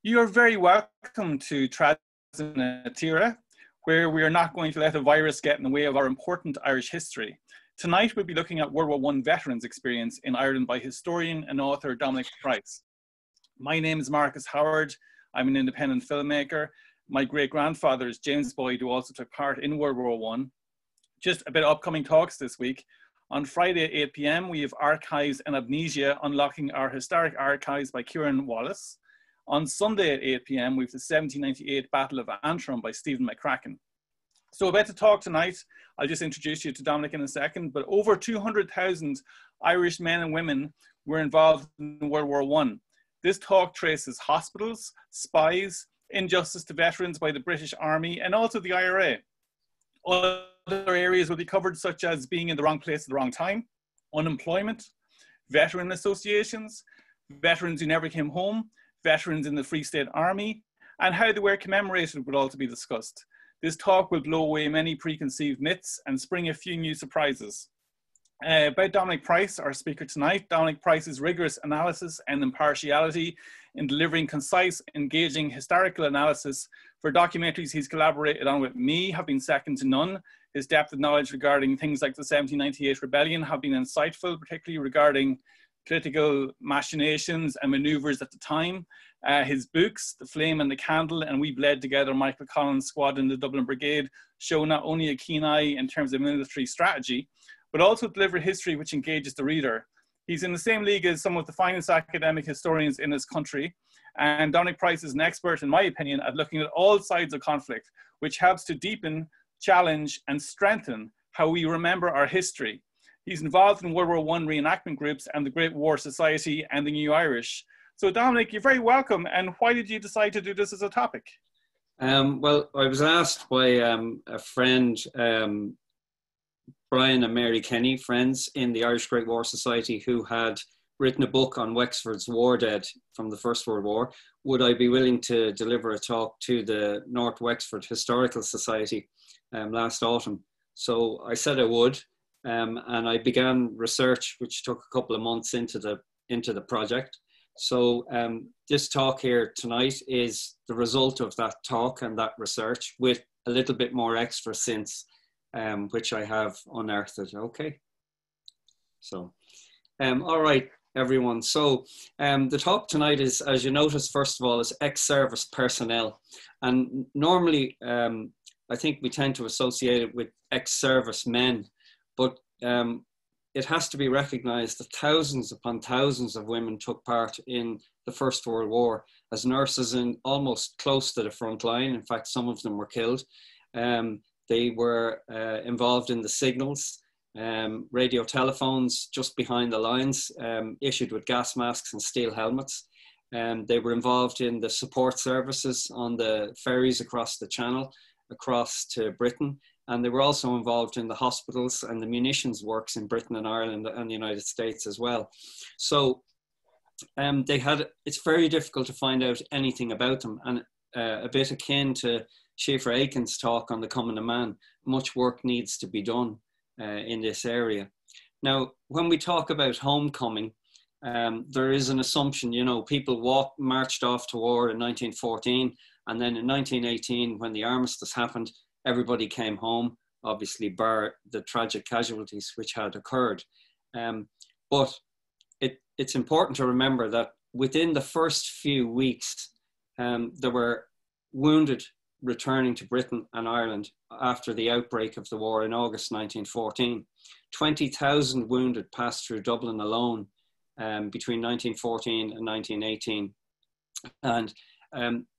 You are very welcome to Tira, where we are not going to let a virus get in the way of our important Irish history. Tonight, we'll be looking at World War I veterans' experience in Ireland by historian and author Dominic Price. My name is Marcus Howard. I'm an independent filmmaker. My great-grandfather is James Boyd, who also took part in World War I. Just a bit of upcoming talks this week. On Friday at 8 p.m, we have Archives and Amnesia, Unlocking Our Historic Archives by Kieran Wallace. On Sunday at 8 p.m, we have the 1798 Battle of Antrim by Stephen McCracken. So about to talk tonight, I'll just introduce you to Dominic in a second, but over 200,000 Irish men and women were involved in World War I. This talk traces hospitals, spies, injustice to veterans by the British Army, and also the IRA. Other areas will be covered, such as being in the wrong place at the wrong time, unemployment, veteran associations, veterans who never came home, veterans in the Free State Army, and how they were commemorated would also be discussed. This talk will blow away many preconceived myths and spring a few new surprises. About Dominic Price, our speaker tonight, Dominic Price's rigorous analysis and impartiality in delivering concise, engaging historical analysis for documentaries he's collaborated on with me have been second to none. His depth of knowledge regarding things like the 1798 rebellion have been insightful, particularly regarding political machinations and maneuvers at the time. His books, The Flame and the Candle and We Bled Together, Michael Collins' Squad in the Dublin Brigade, show not only a keen eye in terms of military strategy, but also deliver history which engages the reader. He's in the same league as some of the finest academic historians in his country, and Dominic Price is an expert, in my opinion, at looking at all sides of conflict, which helps to deepen, challenge, and strengthen how we remember our history. He's involved in World War I reenactment groups and the Great War Society and the New Irish. So Dominic, you're very welcome. And why did you decide to do this as a topic? Well, I was asked by a friend, Brian and Mary Kenny, friends in the Irish Great War Society, who had written a book on Wexford's war dead from the First World War. Would I be willing to deliver a talk to the North Wexford Historical Society last autumn? So I said I would. And I began research, which took a couple of months into the project. So this talk here tonight is the result of that talk and that research, with a little bit more extra since, which I have unearthed. Okay. So, all right, everyone. So the talk tonight is, as you notice, first of all, is ex-service personnel. And normally, I think we tend to associate it with ex-service men. But it has to be recognized that thousands upon thousands of women took part in the First World War as nurses in almost close to the front line. In fact, some of them were killed. They were involved in the signals, radio telephones just behind the lines, issued with gas masks and steel helmets. They were involved in the support services on the ferries across the Channel, across to Britain. And they were also involved in the hospitals and the munitions works in Britain and Ireland and the United States as well. So it's very difficult to find out anything about them. And a bit akin to Schaefer Aiken's talk on the Coming of Man, much work needs to be done in this area. Now, when we talk about homecoming, there is an assumption, you know, people marched off to war in 1914. And then in 1918, when the armistice happened, everybody came home, obviously bar the tragic casualties which had occurred. But it's important to remember that within the first few weeks, there were wounded returning to Britain and Ireland after the outbreak of the war in August 1914. 20,000 wounded passed through Dublin alone between 1914 and 1918. And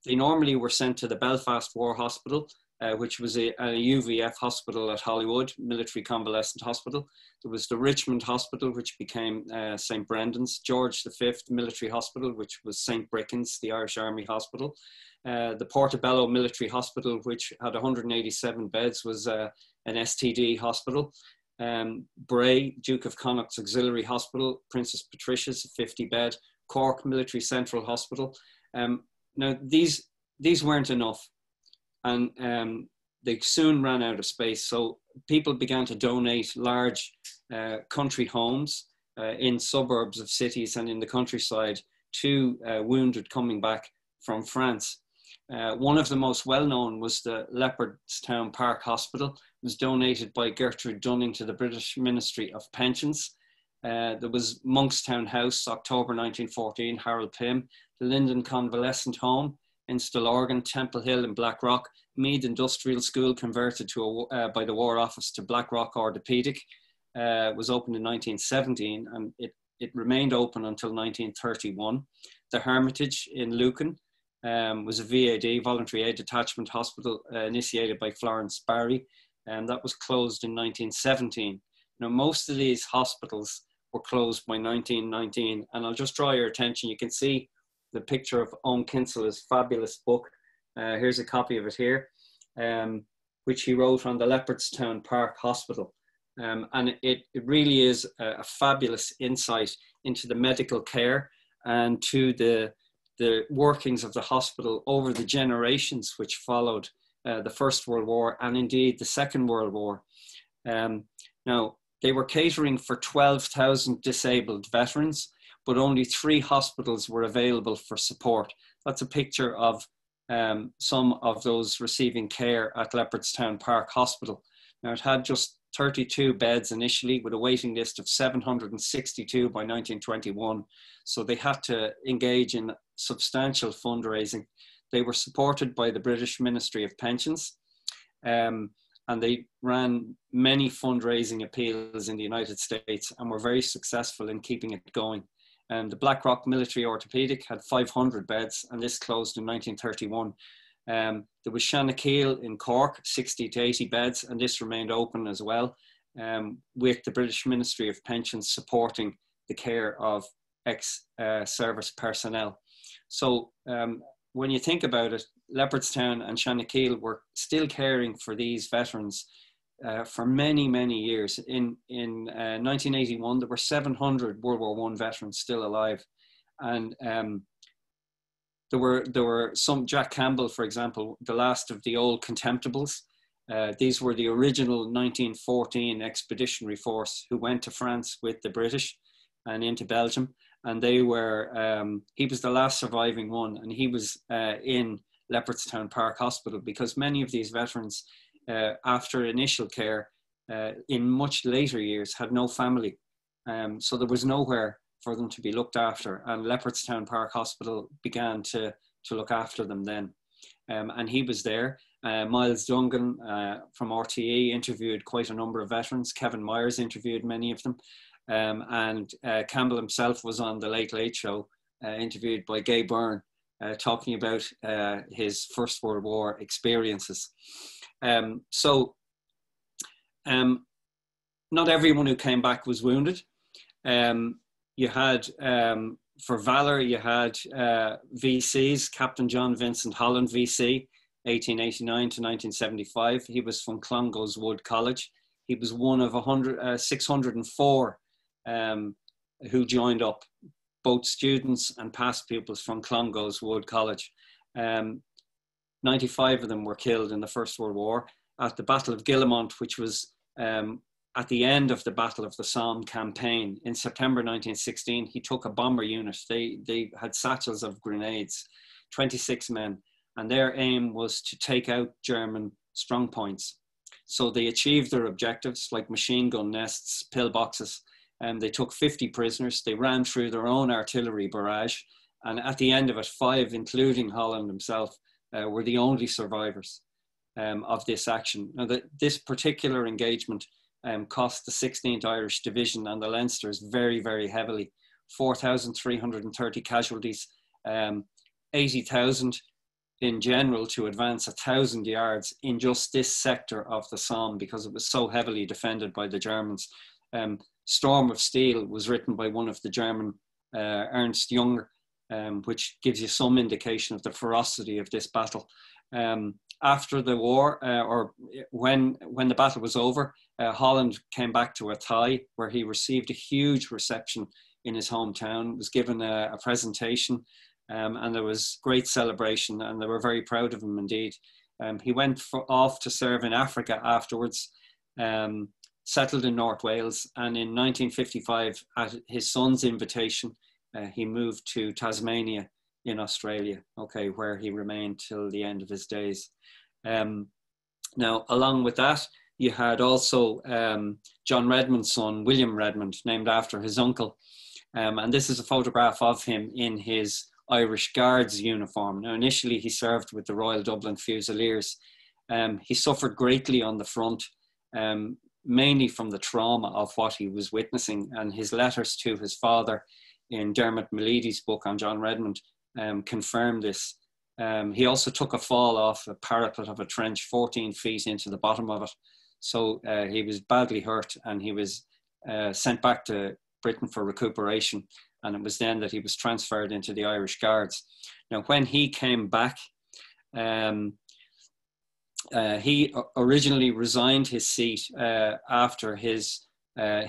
they normally were sent to the Belfast War Hospital, which was a UVF hospital at Hollywood, Military Convalescent Hospital. There was the Richmond Hospital, which became St. Brendan's, George V Military Hospital, which was St. Bricken's, the Irish Army Hospital. The Portobello Military Hospital, which had 187 beds, was an STD hospital. Bray, Duke of Connaucht's Auxiliary Hospital, Princess Patricia's, a 50-bed. Cork Military Central Hospital. Now, these weren't enough. And they soon ran out of space. So people began to donate large country homes in suburbs of cities and in the countryside to wounded coming back from France. One of the most well-known was the Leopardstown Park Hospital. It was donated by Gertrude Dunning to the British Ministry of Pensions. There was Monkstown House, October 1914, Harold Pym, the Linden Convalescent Home in Stillorgan, Temple Hill in Blackrock, Meath Industrial School converted to by the War Office to Blackrock Orthopaedic, was opened in 1917 and it remained open until 1931. The Hermitage in Lucan was a VAD, Voluntary Aid Detachment Hospital, initiated by Florence Barry, and that was closed in 1917. Now, most of these hospitals were closed by 1919, and I'll just draw your attention. You can see the picture of Owen Kinsella's fabulous book. Here's a copy of it here, which he wrote on the Leopardstown Park Hospital. And it really is a fabulous insight into the medical care and to the workings of the hospital over the generations which followed the First World War and indeed the Second World War. Now, they were catering for 12,000 disabled veterans, but only 3 hospitals were available for support. That's a picture of some of those receiving care at Leopardstown Park Hospital. Now, it had just 32 beds initially with a waiting list of 762 by 1921. So they had to engage in substantial fundraising. They were supported by the British Ministry of Pensions, and they ran many fundraising appeals in the United States and were very successful in keeping it going. The Blackrock Military Orthopaedic had 500 beds, and this closed in 1931. There was Shanakeel in Cork, 60 to 80 beds, and this remained open as well, with the British Ministry of Pensions supporting the care of ex-service personnel. So when you think about it, Leopardstown and Shanakeel were still caring for these veterans for many, many years. In 1981, there were 700 World War I veterans still alive. And there were some, Jack Campbell, for example, the last of the old contemptibles. These were the original 1914 expeditionary force who went to France with the British and into Belgium. And they were, he was the last surviving one, and he was in Leopardstown Park Hospital because many of these veterans, after initial care, in much later years, had no family. So there was nowhere for them to be looked after, and Leopardstown Park Hospital began to look after them then. And he was there. Miles Dungan from RTE interviewed quite a number of veterans. Kevin Myers interviewed many of them. And Campbell himself was on the Late Late Show, interviewed by Gay Byrne, talking about his First World War experiences. So not everyone who came back was wounded. You had, for Valour, you had VCs, Captain John Vincent Holland, VC, 1889 to 1975. He was from Clongowes Wood College. He was one of 604 who joined up, both students and past pupils from Clongowes Wood College. 95 of them were killed in the First World War. At the Battle of Guillemont, which was at the end of the Battle of the Somme campaign in September 1916, he took a bomber unit. They had satchels of grenades, 26 men, and their aim was to take out German strongpoints. So they achieved their objectives, like machine gun nests, pillboxes, and they took 50 prisoners. They ran through their own artillery barrage, and at the end of it, 5, including Holland himself, were the only survivors of this action. Now, this particular engagement cost the 16th Irish Division and the Leinsters very, very heavily. 4,330 casualties, 80,000 in general to advance 1,000 yards in just this sector of the Somme because it was so heavily defended by the Germans. Storm of Steel was written by one of the German, Ernst Junger, which gives you some indication of the ferocity of this battle. After the war, or when the battle was over, Holland came back to Athy, where he received a huge reception in his hometown, was given a presentation, and there was great celebration, and they were very proud of him indeed. He went off to serve in Africa afterwards, settled in North Wales, and in 1955, at his son's invitation, he moved to Tasmania in Australia, okay, where he remained till the end of his days. Now, along with that, you had also John Redmond's son, William Redmond, named after his uncle. And this is a photograph of him in his Irish Guards uniform. Now, initially he served with the Royal Dublin Fusiliers. He suffered greatly on the front, mainly from the trauma of what he was witnessing, and his letters to his father in Dermot Miledy's book on John Redmond confirm this. He also took a fall off a parapet of a trench 14 feet into the bottom of it. So he was badly hurt, and he was sent back to Britain for recuperation. And it was then that he was transferred into the Irish Guards. Now, when he came back, he originally resigned his seat after his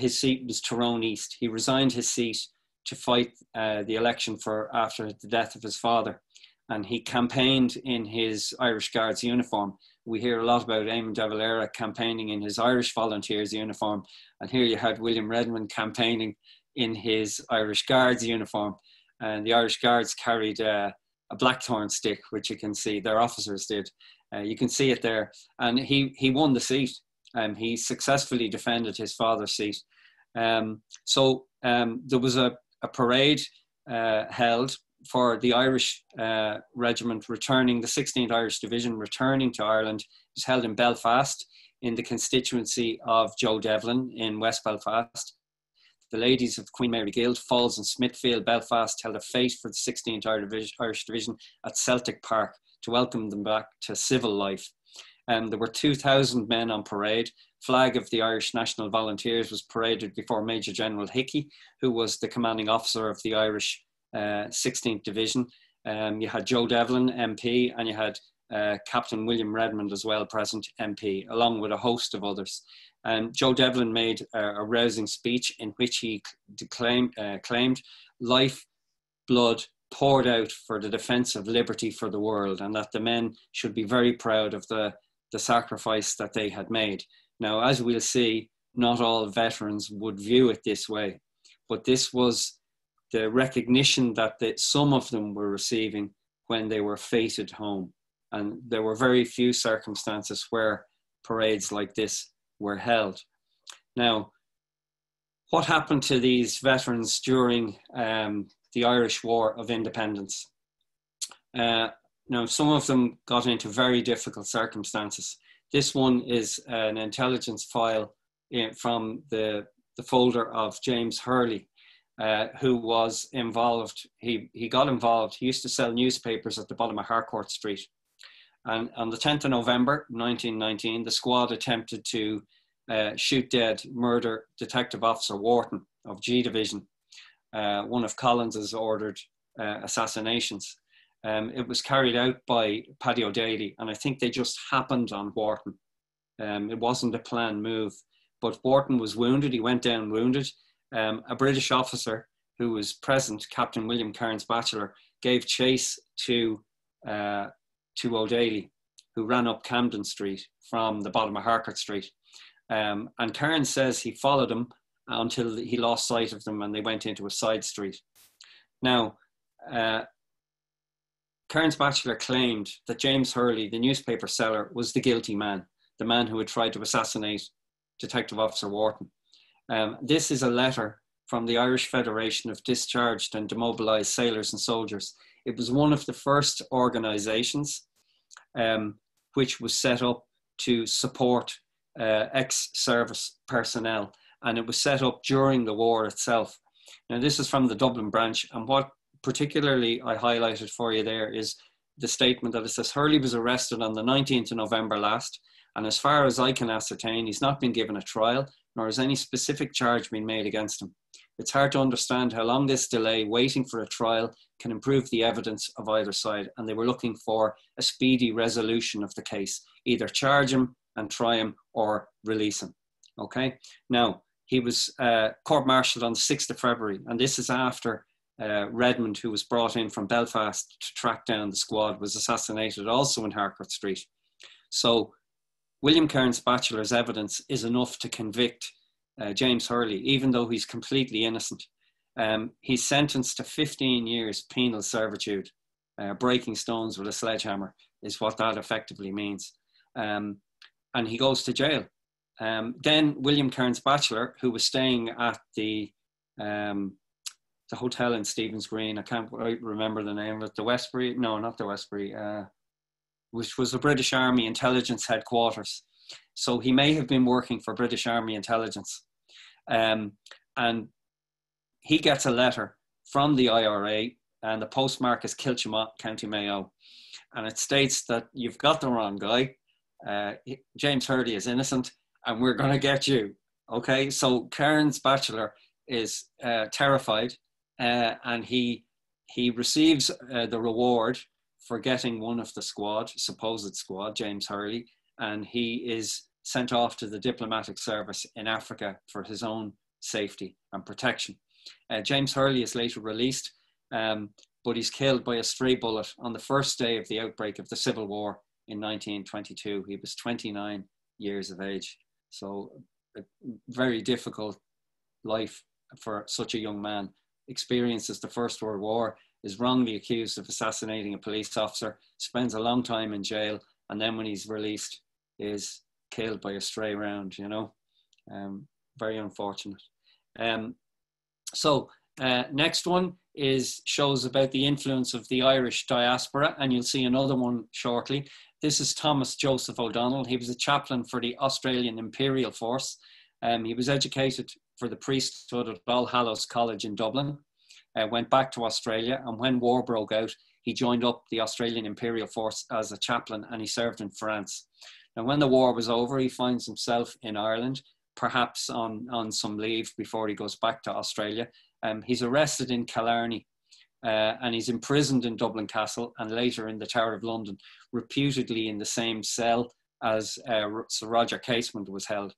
seat was Tyrone East. He resigned his seat to fight the election after the death of his father. And he campaigned in his Irish Guards uniform. We hear a lot about Eamon de Valera campaigning in his Irish Volunteers uniform. And here you had William Redmond campaigning in his Irish Guards uniform. And the Irish Guards carried a blackthorn stick, which you can see their officers did. You can see it there. And he won the seat. He successfully defended his father's seat. So there was a parade held for the Irish regiment returning, the 16th Irish Division returning to Ireland. It was held in Belfast in the constituency of Joe Devlin in West Belfast. The ladies of Queen Mary Guild, Falls and Smithfield, Belfast held a fete for the 16th Irish Division at Celtic Park to welcome them back to civil life. There were 2,000 men on parade. Flag of the Irish National Volunteers was paraded before Major General Hickey, who was the commanding officer of the Irish 16th Division. You had Joe Devlin, MP, and you had Captain William Redmond as well present, MP, along with a host of others. Joe Devlin made a rousing speech in which he claimed life, blood poured out for the defence of liberty for the world, and that the men should be very proud of the sacrifice that they had made. Now, as we'll see, not all veterans would view it this way, but this was the recognition that some of them were receiving when they were fated home. And there were very few circumstances where parades like this were held. Now, what happened to these veterans during the Irish War of Independence? Now, some of them got into very difficult circumstances. This one is an intelligence file from the folder of James Hurley, who was involved. He got involved. He used to sell newspapers at the bottom of Harcourt Street. And on the 10th of November, 1919, the squad attempted to murder Detective Officer Wharton of G Division, one of Collins's ordered assassinations. It was carried out by Paddy O'Daly, and I think they just happened on Wharton. It wasn't a planned move, but Wharton was wounded. He went down wounded. A British officer who was present, Captain William Cairns Batchelor, gave chase to O'Daly, who ran up Camden Street from the bottom of Harcourt Street. And Cairns says he followed him until he lost sight of them and they went into a side street. Now, Cairns Batchelor claimed that James Hurley, the newspaper seller, was the guilty man, the man who had tried to assassinate Detective Officer Wharton. This is a letter from the Irish Federation of Discharged and Demobilised Sailors and Soldiers. It was one of the first organisations which was set up to support ex-service personnel, and it was set up during the war itself. Now, this is from the Dublin branch, and what particularly I highlighted for you there is the statement that it says, Hurley was arrested on the 19th of November last, and as far as I can ascertain, he's not been given a trial, nor has any specific charge been made against him. It's hard to understand how long this delay waiting for a trial can improve the evidence of either side, and they were looking for a speedy resolution of the case, either charge him and try him or release him. Okay, now he was court-martialed on the 6th of February, and this is after Redmond, who was brought in from Belfast to track down the squad, was assassinated also in Harcourt Street. So William Cairns Batchelor's evidence is enough to convict James Hurley, even though he's completely innocent. He's sentenced to 15 years penal servitude breaking stones with a sledgehammer is what that effectively means. And he goes to jail. Then William Cairns Batchelor, who was staying at the hotel in Stephen's Green, I can't remember the name of it, the Westbury, no, not the Westbury, which was the British Army Intelligence Headquarters. So he may have been working for British Army Intelligence. And he gets a letter from the IRA, and the postmark is Kilchimott, County Mayo. And it states that you've got the wrong guy. James Hurley is innocent, and we're going to get you. Okay, so Cairns Batchelor is terrified, and he receives the reward for getting one of the squad, supposed squad, James Hurley, and he is sent off to the diplomatic service in Africa for his own safety and protection. James Hurley is later released, but he's killed by a stray bullet on the first day of the outbreak of the Civil War in 1922. He was 29 years of age. So a very difficult life for such a young man. Experiences the First World War, is wrongly accused of assassinating a police officer, spends a long time in jail, and then when he's released is killed by a stray round, you know. Very unfortunate. Next one shows about the influence of the Irish diaspora, and you'll see another one shortly. This is Thomas Joseph O'Donnell. He was a chaplain for the Australian Imperial Force. He was educated for the priesthood at All Hallows College in Dublin, went back to Australia, and when war broke out, he joined up the Australian Imperial Force as a chaplain, and he served in France. Now, when the war was over, he finds himself in Ireland, perhaps on some leave before he goes back to Australia. He's arrested in Killarney, and he's imprisoned in Dublin Castle and later in the Tower of London, reputedly in the same cell as Sir Roger Casement was held.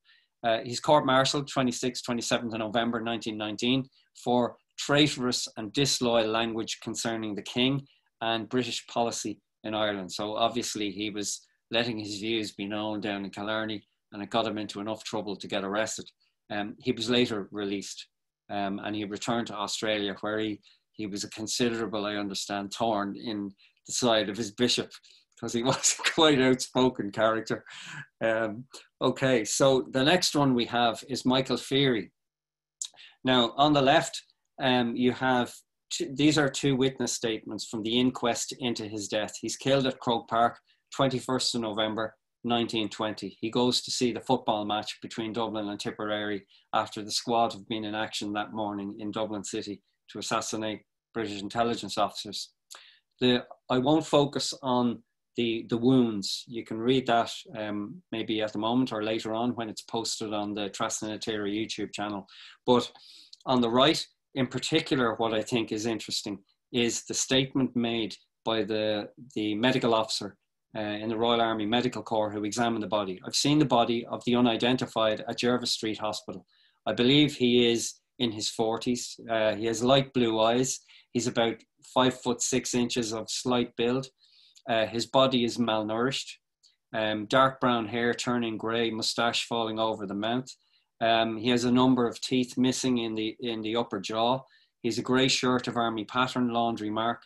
He's court-martialed 27th of November 1919 for traitorous and disloyal language concerning the King and British policy in Ireland. So obviously he was letting his views be known down in Killarney, and it got him into enough trouble to get arrested. He was later released, and he returned to Australia, where he was a considerable, I understand, thorn in the side of his bishop, because he was a quite outspoken character. Okay, so the next one we have is Michael Feery. Now, on the left, you have, these are two witness statements from the inquest into his death. He's killed at Croke Park, 21st of November, 1920. He goes to see the football match between Dublin and Tipperary after the squad have been in action that morning in Dublin City to assassinate British intelligence officers. I won't focus on the wounds. You can read that maybe at the moment or later on when it's posted on the Trasna-na-Tíre YouTube channel. But on the right, in particular, what I think is interesting is the statement made by the medical officer in the Royal Army Medical Corps who examined the body. I've seen the body of the unidentified at Jervis Street Hospital. I believe he is in his 40s. He has light blue eyes. He's about 5'6" of slight build. His body is malnourished. Dark brown hair turning grey, moustache falling over the mouth. He has a number of teeth missing in the upper jaw. He has a grey shirt of army pattern, laundry mark.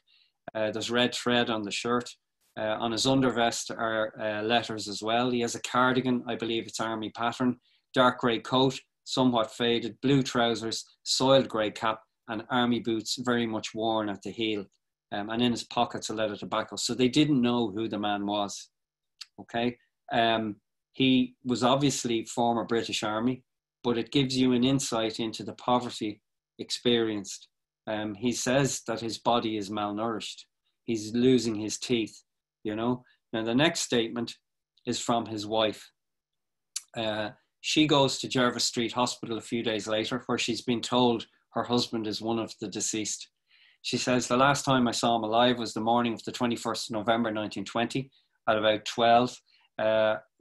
There's red thread on the shirt. On his undervest are letters as well. He has a cardigan, I believe it's army pattern, dark grey coat, somewhat faded, blue trousers, soiled grey cap, and army boots very much worn at the heel. And in his pockets a leather tobacco. So they didn't know who the man was. Okay. He was obviously former British Army, but it gives you an insight into the poverty experienced. He says that his body is malnourished. He's losing his teeth, you know. Now the next statement is from his wife. She goes to Jervis Street Hospital a few days later, where she's been told her husband is one of the deceased. She says, the last time I saw him alive was the morning of the 21st of November 1920 at about 12.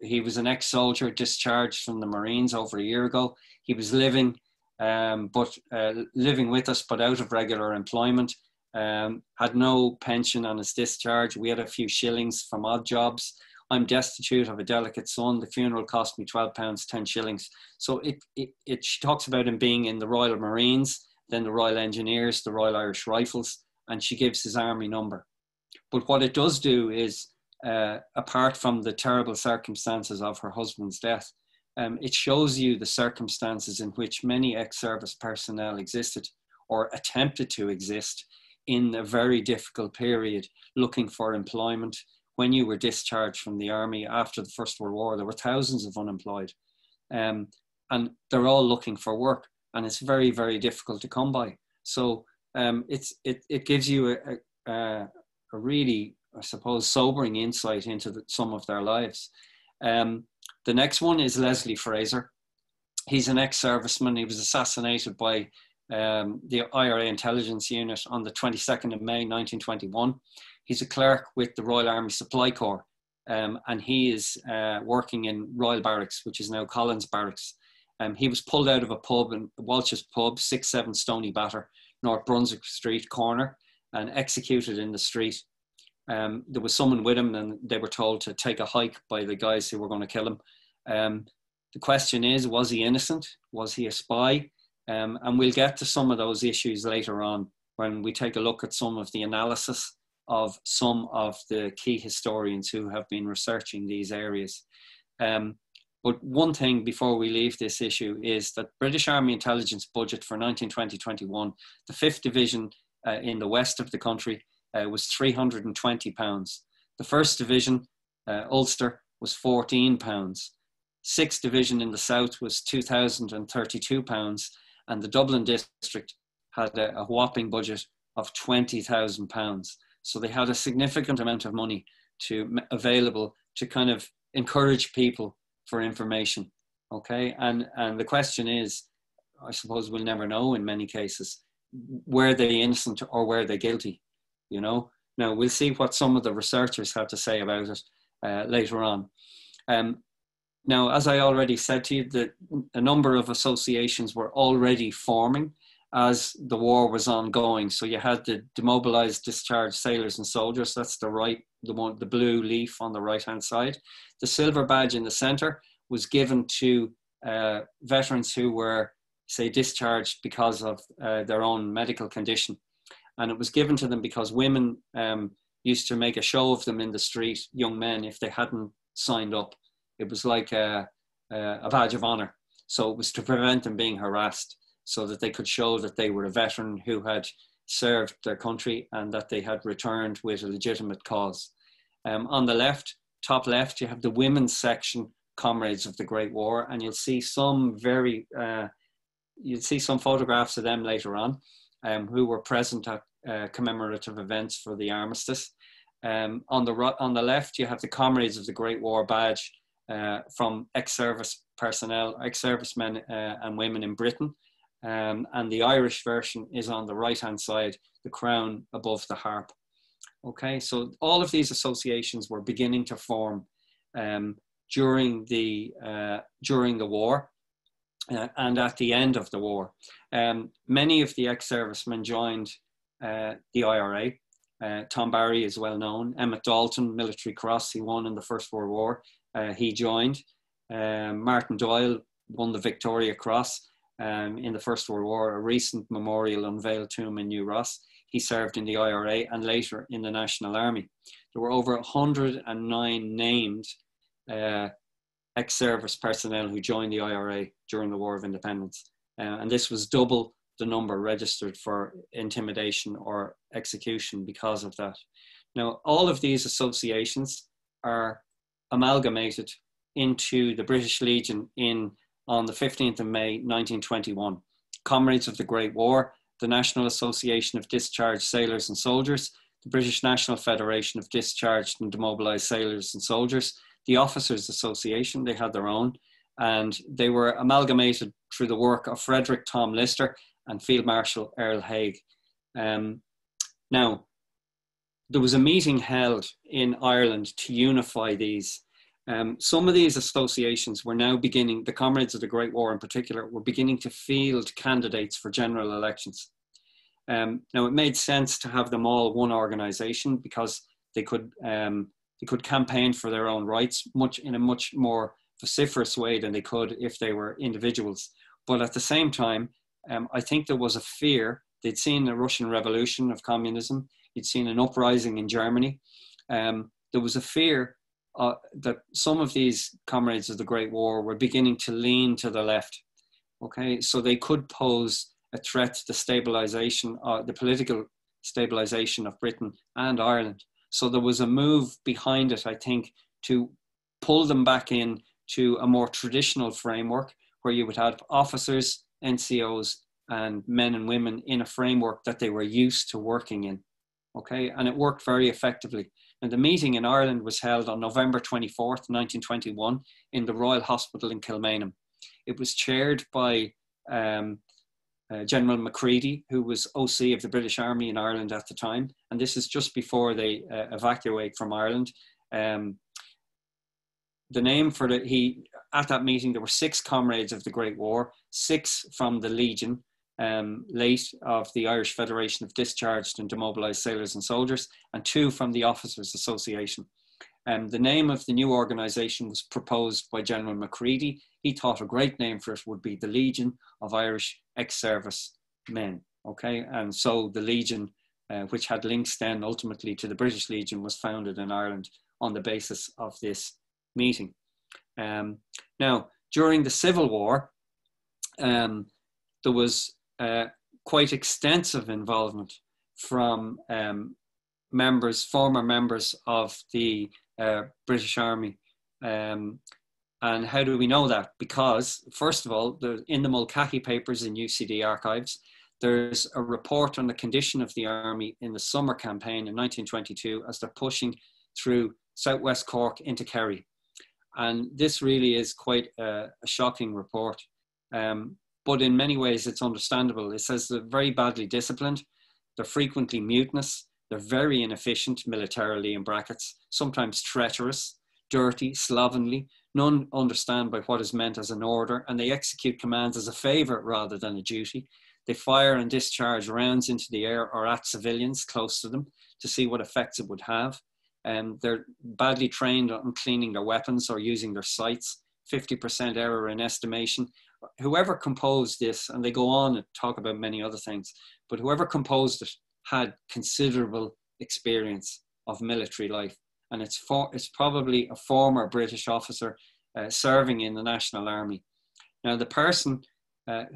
He was an ex-soldier discharged from the Marines over a year ago. He was living with us, but out of regular employment. Had no pension on his discharge. We had a few shillings from odd jobs. I'm destitute of a delicate son. The funeral cost me £12, 10 shillings. So she talks about him being in the Royal Marines, then the Royal Engineers, the Royal Irish Rifles, and she gives his army number. But what it does do is, apart from the terrible circumstances of her husband's death, it shows you the circumstances in which many ex-service personnel existed or attempted to exist in a very difficult period, looking for employment. When you were discharged from the army after the First World War, there were thousands of unemployed. And they're all looking for work, and it's very, very difficult to come by. So it gives you a really, I suppose, sobering insight into some of their lives. The next one is Leslie Fraser. He's an ex-serviceman. He was assassinated by the IRA intelligence unit on the 22nd of May, 1921. He's a clerk with the Royal Army Supply Corps, and he is working in Royal Barracks, which is now Collins Barracks. He was pulled out of a pub, in Walsh's Pub, 6-7 Stony Batter, North Brunswick Street corner, and executed in the street. There was someone with him, and they were told to take a hike by the guys who were going to kill him. The question is, was he innocent? Was he a spy? And we'll get to some of those issues later on when we take a look at some of the analysis of some of the key historians who have been researching these areas. But one thing before we leave this issue is that British Army intelligence budget for 1920-21, the 5th Division in the west of the country was £320. The 1st Division, Ulster, was £14. 6th Division in the south was £2,032, and the Dublin district had a whopping budget of £20,000. So they had a significant amount of money available to kind of encourage people for information. Okay, and the question is, I suppose we'll never know in many cases, were they innocent or were they guilty? You know, now we'll see what some of the researchers had to say about it later on. Now, as I already said to you, that a number of associations were already forming as the war was ongoing. So you had the demobilized, discharged sailors and soldiers. That's the blue leaf on the right-hand side. The silver badge in the center was given to veterans who were, say, discharged because of their own medical condition. And it was given to them because women used to make a show of them in the street, young men, if they hadn't signed up. It was like a badge of honor. So it was to prevent them being harassed, so that they could show that they were a veteran who had served their country and that they had returned with a legitimate cause. On the left, top left, you have the women's section, Comrades of the Great War, and you'll see some photographs of them later on, who were present at commemorative events for the armistice. On the left, you have the Comrades of the Great War badge from ex-service personnel, ex-servicemen and women in Britain. And the Irish version is on the right-hand side, the crown above the harp. Okay, so all of these associations were beginning to form during the war and at the end of the war. Many of the ex-servicemen joined the IRA. Tom Barry is well known. Emmett Dalton, Military Cross, he won in the First World War. He joined. Martin Doyle won the Victoria Cross. In the First World War, a recent memorial unveiled to him in New Ross. He served in the IRA and later in the National Army. There were over 109 named ex-service personnel who joined the IRA during the War of Independence. And this was double the number registered for intimidation or execution because of that. Now, all of these associations are amalgamated into the British Legion on the 15th of May, 1921. Comrades of the Great War, the National Association of Discharged Sailors and Soldiers, the British National Federation of Discharged and Demobilised Sailors and Soldiers, the Officers Association, they had their own, and they were amalgamated through the work of Frederick Tom Lister and Field Marshal Earl Haig. Now, there was a meeting held in Ireland to unify these. Some of these associations were now beginning, the Comrades of the Great War in particular, were beginning to field candidates for general elections. Now, it made sense to have them all one organisation because they could campaign for their own rights in a much more vociferous way than they could if they were individuals. But at the same time, I think there was a fear. They'd seen the Russian Revolution of communism. You'd seen an uprising in Germany. There was a fear that some of these comrades of the Great War were beginning to lean to the left. Okay, so they could pose a threat to the stabilization, the political stabilization of Britain and Ireland. So there was a move behind it, I think, to pull them back in to a more traditional framework where you would have officers, NCOs, and men and women in a framework that they were used to working in. Okay, and it worked very effectively. And the meeting in Ireland was held on November 24th, 1921, in the Royal Hospital in Kilmainham. It was chaired by General Macready, who was OC of the British Army in Ireland at the time. And this is just before they evacuate from Ireland. The name for at that meeting, there were 6 comrades of the Great War, 6 from the Legion, late of the Irish Federation of Discharged and Demobilised Sailors and Soldiers, and 2 from the Officers Association. The name of the new organisation was proposed by General Macready. He thought a great name for it would be the Legion of Irish Ex-Servicemen. Okay, and so the Legion, which had links then ultimately to the British Legion, was founded in Ireland on the basis of this meeting. Now, during the Civil War, there was quite extensive involvement from former members of the British Army. And how do we know that? Because, first of all, in the Mulcahy papers in UCD archives, there's a report on the condition of the army in the summer campaign in 1922 as they're pushing through southwest Cork into Kerry. And this really is quite a shocking report. But in many ways, it's understandable. It says they're very badly disciplined. They're frequently mutinous. They're very inefficient militarily, in brackets, sometimes treacherous, dirty, slovenly. None understand by what is meant as an order, and they execute commands as a favour rather than a duty. They fire and discharge rounds into the air or at civilians close to them to see what effects it would have. They're badly trained on cleaning their weapons or using their sights, 50% error in estimation. Whoever composed this, and they go on and talk about many other things, but whoever composed it had considerable experience of military life. And it's probably a former British officer serving in the National Army. Now, the person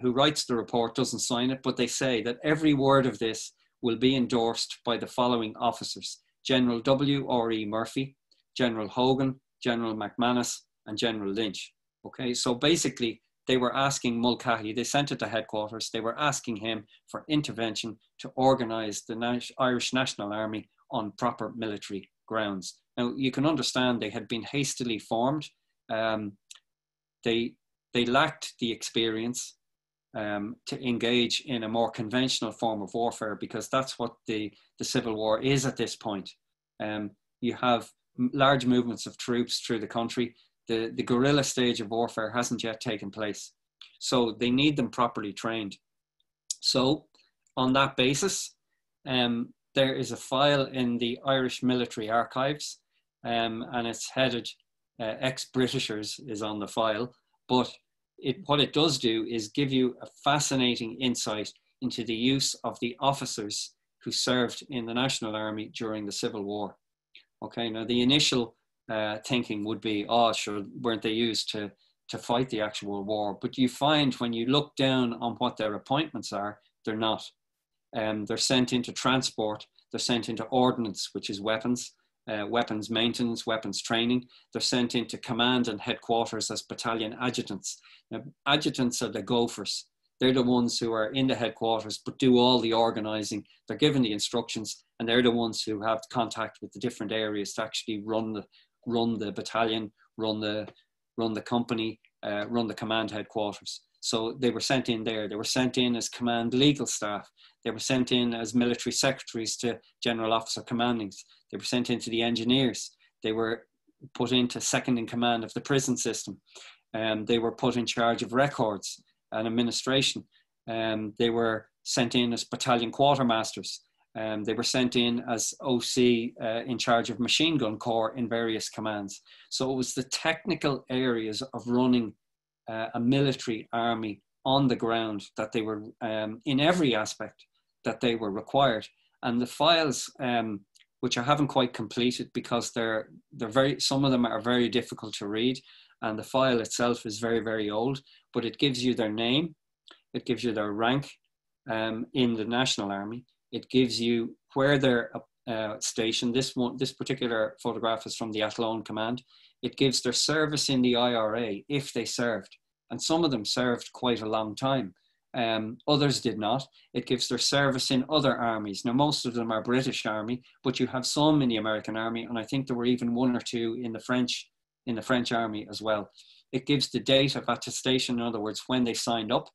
who writes the report doesn't sign it, but they say that every word of this will be endorsed by the following officers: General W.R.E. Murphy, General Hogan, General McManus, and General Lynch. Okay, so basically they were asking Mulcahy, they sent it to headquarters, they were asking him for intervention to organise the Irish National Army on proper military grounds. Now, you can understand they had been hastily formed. They lacked the experience to engage in a more conventional form of warfare, because that's what the Civil War is at this point. You have large movements of troops through the country. The guerrilla stage of warfare hasn't yet taken place. So they need them properly trained. So on that basis, there is a file in the Irish Military Archives, and it's headed Ex-Britishers is on the file, but what it does do is give you a fascinating insight into the use of the officers who served in the National Army during the Civil War. Okay, now the initial thinking would be, oh, sure, weren't they used to fight the actual war? But you find when you look down on what their appointments are, they're not. They're sent into transport, they're sent into ordnance, which is weapons, weapons maintenance, weapons training. They're sent into command and headquarters as battalion adjutants. Now, adjutants are the gophers. They're the ones who are in the headquarters but do all the organising. They're given the instructions, and they're the ones who have contact with the different areas to actually run the battalion, run the company, run the command headquarters. So they were sent in there. They were sent in as command legal staff. They were sent in as military secretaries to general officer commandings. They were sent into the engineers. They were put into second in command of the prison system. They were put in charge of records and administration. They were sent in as battalion quartermasters. They were sent in as OC in charge of machine gun corps in various commands. So it was the technical areas of running a military army on the ground that they were, in every aspect, that they were required. And the files, which I haven't quite completed because some of them are very difficult to read, and the file itself is very, very old, but it gives you their name, it gives you their rank in the National Army, it gives you where they're stationed. This particular photograph is from the Athlone Command. It gives their service in the IRA if they served, and some of them served quite a long time. Others did not. It gives their service in other armies. Now, most of them are British Army, but you have some in the American Army, and I think there were even one or two in the French Army as well. It gives the date of attestation, in other words, when they signed up,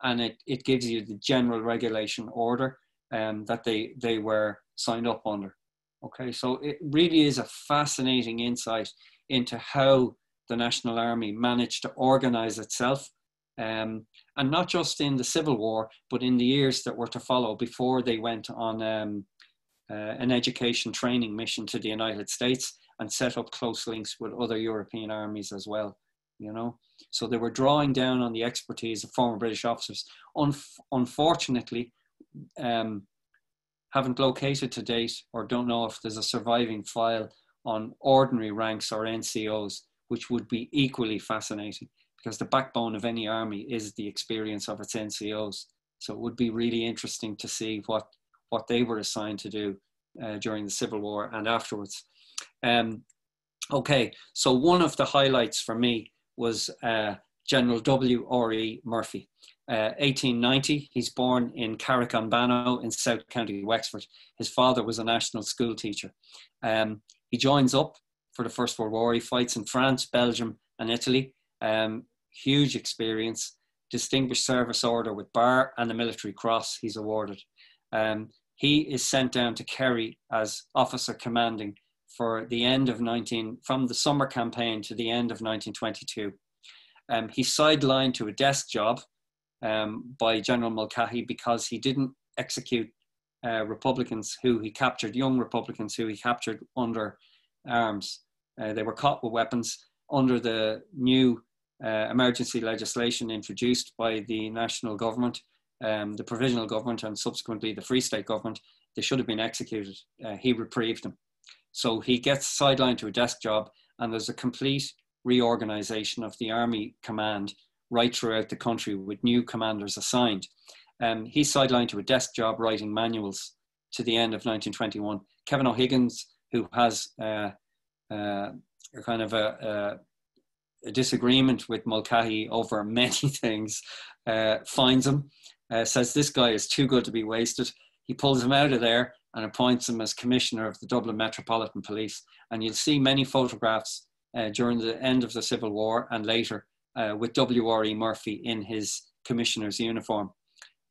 and it gives you the general regulation order that they were signed up under. Okay, so it really is a fascinating insight into how the National Army managed to organize itself, and not just in the Civil War, but in the years that were to follow before they went on an education training mission to the United States and set up close links with other European armies as well, you know. So they were drawing down on the expertise of former British officers. Unfortunately, haven't located to date, or don't know if there's a surviving file on ordinary ranks or NCOs, which would be equally fascinating, because the backbone of any army is the experience of its NCOs. So it would be really interesting to see what they were assigned to do during the Civil War and afterwards. Okay, so one of the highlights for me was General W.R.E. Murphy. 1890, he's born in Carrick-on-Bannow in South County Wexford. His father was a national school teacher. He joins up for the First World War. He fights in France, Belgium and Italy. Huge experience, Distinguished Service Order with Bar and the Military Cross he's awarded. He is sent down to Kerry as officer commanding for the end of from the summer campaign to the end of 1922. He's sidelined to a desk job by General Mulcahy because he didn't execute Republicans who he captured, young Republicans who he captured under arms. They were caught with weapons under the new emergency legislation introduced by the national government, the provisional government, and subsequently the Free State government. They should have been executed. He reprieved them. So he gets sidelined to a desk job, and there's a complete reorganization of the army command right throughout the country with new commanders assigned. He's sidelined to a desk job writing manuals to the end of 1921. Kevin O'Higgins, who has a disagreement with Mulcahy over many things, finds him, says this guy is too good to be wasted. He pulls him out of there and appoints him as Commissioner of the Dublin Metropolitan Police. And you'll see many photographs during the end of the Civil War and later with W.R.E. Murphy in his Commissioner's uniform.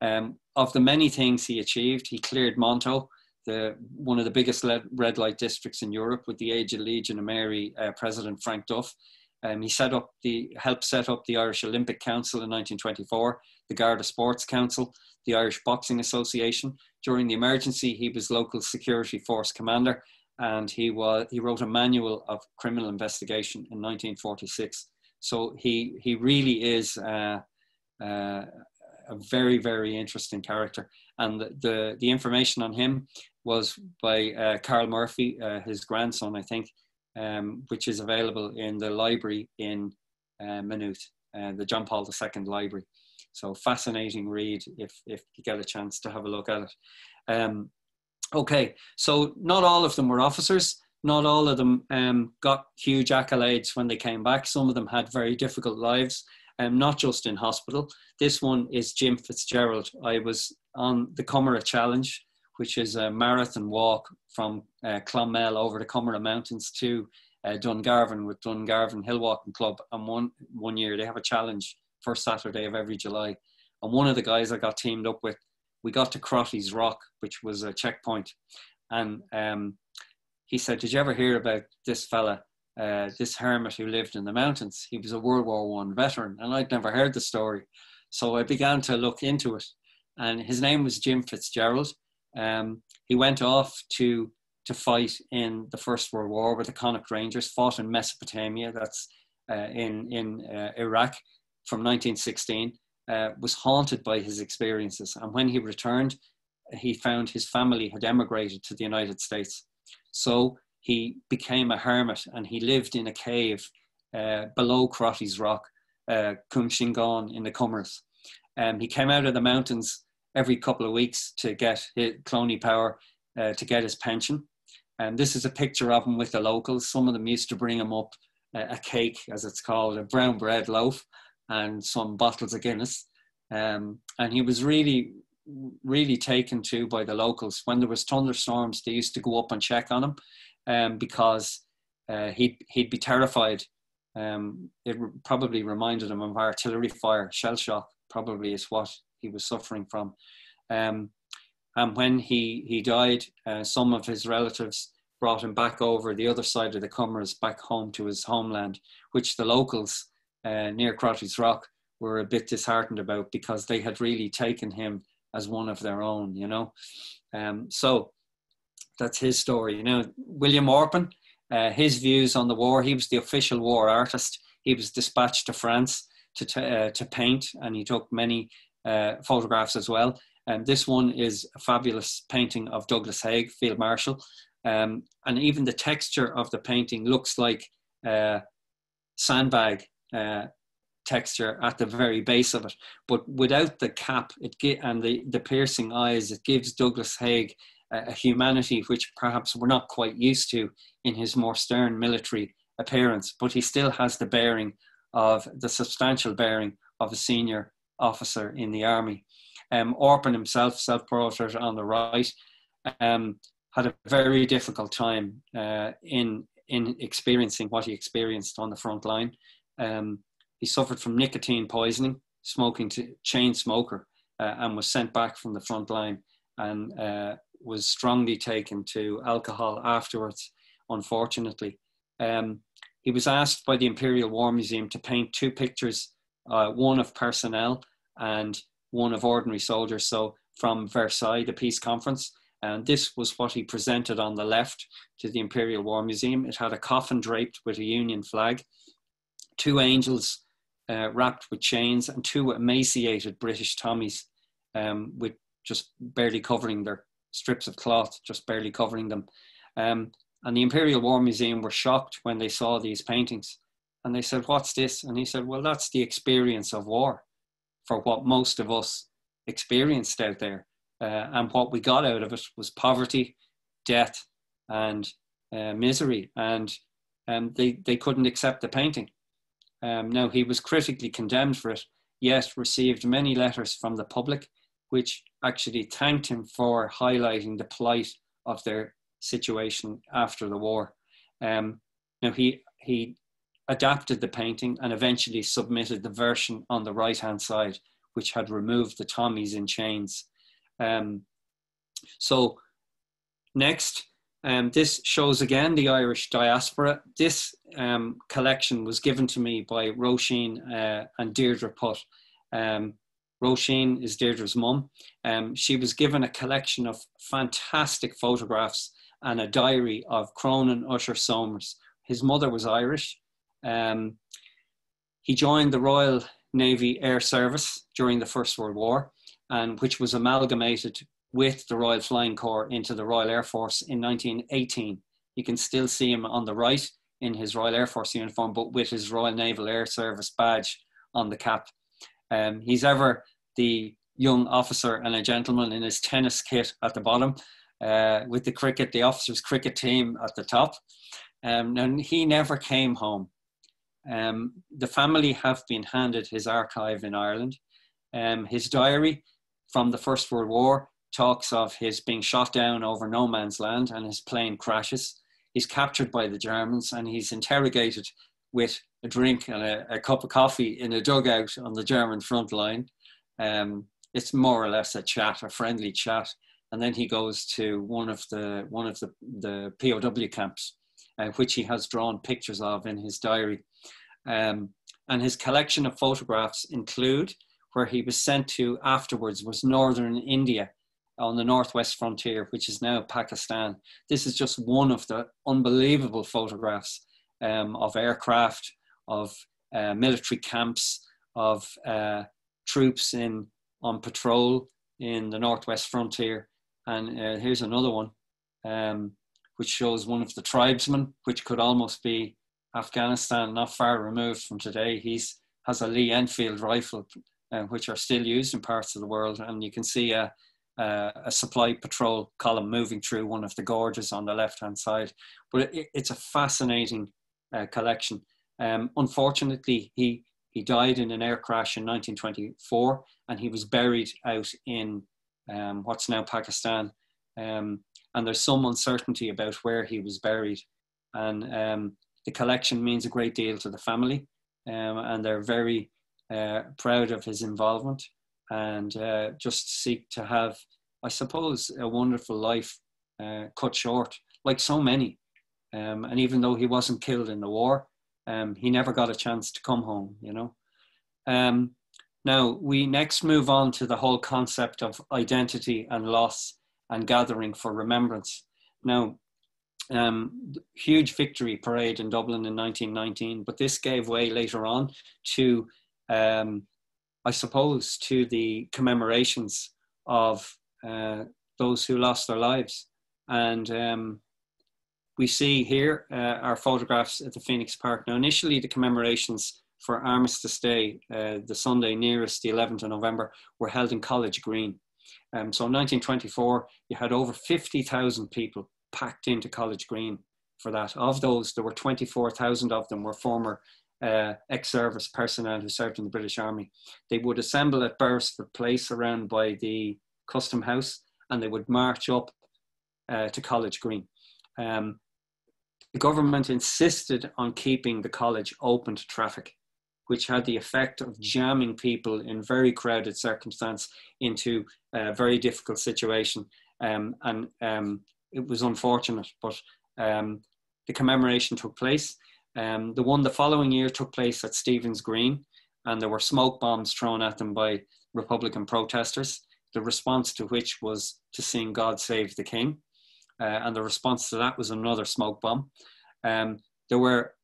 Of the many things he achieved, he cleared Monto, one of the biggest red light districts in Europe, with the aid of Legion of Mary President Frank Duff. He helped set up the Irish Olympic Council in 1924, the Garda Sports Council, the Irish Boxing Association. During the emergency, he was local security force commander, and he wrote a manual of criminal investigation in 1946. So he really is a very, very interesting character. And the information on him was by Carl Murphy, his grandson, I think, which is available in the library in Maynooth, the John Paul II Library. So fascinating read if you get a chance to have a look at it. Okay, so not all of them were officers. Not all of them got huge accolades when they came back. Some of them had very difficult lives, not just in hospital. This one is Jim Fitzgerald. I was on the Comera Challenge, which is a marathon walk from Clonmel over the Comera Mountains to Dungarvan with Dungarvan Hill Walking Club. And one year they have a challenge first Saturday of every July. And one of the guys I got teamed up with, we got to Crotty's Rock, which was a checkpoint. And he said, did you ever hear about this fella, this hermit who lived in the mountains? He was a World War I veteran, and I'd never heard the story. So I began to look into it. And his name was Jim Fitzgerald. He went off to fight in the First World War with the Connacht Rangers, fought in Mesopotamia, that's in Iraq from 1916, was haunted by his experiences. And when he returned, he found his family had emigrated to the United States. So he became a hermit, and he lived in a cave below Crotty's Rock, Cumshingon in the Cummers. He came out of the mountains every couple of weeks to get his Cloney Power, to get his pension. And this is a picture of him with the locals. Some of them used to bring him up a cake, as it's called, a brown bread loaf, and some bottles of Guinness. And he was really, really taken to by the locals. When there was thunderstorms, they used to go up and check on him, because he'd be terrified. It probably reminded him of artillery fire. Shell shock probably is what he was suffering from. And when he died, some of his relatives brought him back over the other side of the Cummers, back home to his homeland, which the locals near Crotty's Rock were a bit disheartened about, because they had really taken him as one of their own, you know. So that's his story. You know, William Orpen, his views on the war, he was the official war artist. He was dispatched to France to paint, and he took many photographs as well. This one is a fabulous painting of Douglas Haig, Field Marshal. And even the texture of the painting looks like sandbag texture at the very base of it. But without the cap and the piercing eyes, it gives Douglas Haig a humanity which perhaps we're not quite used to in his more stern military appearance. But he still has the substantial bearing of a senior officer in the army. Orpen himself, self-portrait on the right, had a very difficult time in experiencing what he experienced on the front line. He suffered from nicotine poisoning, chain smoker, and was sent back from the front line, and was strongly taken to alcohol afterwards, unfortunately. He was asked by the Imperial War Museum to paint two pictures, one of personnel and one of ordinary soldiers, so from Versailles, the peace conference. And this was what he presented on the left to the Imperial War Museum. It had a coffin draped with a Union flag, two angels wrapped with chains, and two emaciated British Tommies with just barely covering their strips of cloth, just barely covering them. And the Imperial War Museum were shocked when they saw these paintings. And they said, "What's this?" And he said, "Well, that's the experience of war, for what most of us experienced out there. And what we got out of it was poverty, death, and misery." And they couldn't accept the painting. Now, he was critically condemned for it, yet received many letters from the public, which actually thanked him for highlighting the plight of their situation after the war. Now, he adapted the painting and eventually submitted the version on the right-hand side, which had removed the Tommies in chains. So next, this shows again the Irish diaspora. This collection was given to me by Roisin and Deirdre Putt. Roisin is Deirdre's mum. She was given a collection of fantastic photographs and a diary of Cronan Usher-Somers. His mother was Irish. He joined the Royal Navy Air Service during the First World War, and which was amalgamated with the Royal Flying Corps into the Royal Air Force in 1918. You can still see him on the right in his Royal Air Force uniform, but with his Royal Naval Air Service badge on the cap. He's ever the young officer and a gentleman in his tennis kit at the bottom, with the officers' cricket team at the top. And he never came home. The family have been handed his archive in Ireland. His diary from the First World War talks of his being shot down over no man's land and his plane crashes. He's captured by the Germans and he's interrogated with a drink and a cup of coffee in a dugout on the German front line. It's more or less a friendly chat. And then he goes to one of the POW camps, which he has drawn pictures of in his diary. And his collection of photographs include where he was sent to afterwards was northern India on the northwest frontier, which is now Pakistan. This is just one of the unbelievable photographs of aircraft, of military camps, of troops on patrol in the northwest frontier. And here's another one, which shows one of the tribesmen, which could almost be Afghanistan, not far removed from today. Has a Lee Enfield rifle, which are still used in parts of the world. And you can see a supply patrol column moving through one of the gorges on the left-hand side. But it's a fascinating collection. Unfortunately, he died in an air crash in 1924, and he was buried out in what's now Pakistan. And there's some uncertainty about where he was buried. And the collection means a great deal to the family, and they're very proud of his involvement, and just seek to have, I suppose, a wonderful life cut short, like so many. And even though he wasn't killed in the war, he never got a chance to come home, you know. Now, we next move on to the whole concept of identity and loss and gathering for remembrance. Now, huge victory parade in Dublin in 1919, but this gave way later on to, I suppose, to the commemorations of those who lost their lives. And we see here our photographs at the Phoenix Park. Now, initially, the commemorations for Armistice Day, the Sunday nearest the 11th of November, were held in College Green. So in 1924, you had over 50,000 people packed into College Green for that. Of those, there were 24,000 of them were former ex-service personnel who served in the British Army. They would assemble at Beresford Place around by the Custom House, and they would march up to College Green. The government insisted on keeping the college open to traffic, which had the effect of jamming people in very crowded circumstance into a very difficult situation. It was unfortunate, but the commemoration took place. The one the following year took place at Stephen's Green, and there were smoke bombs thrown at them by Republican protesters, the response to which was to sing God Save the King. And the response to that was another smoke bomb. There were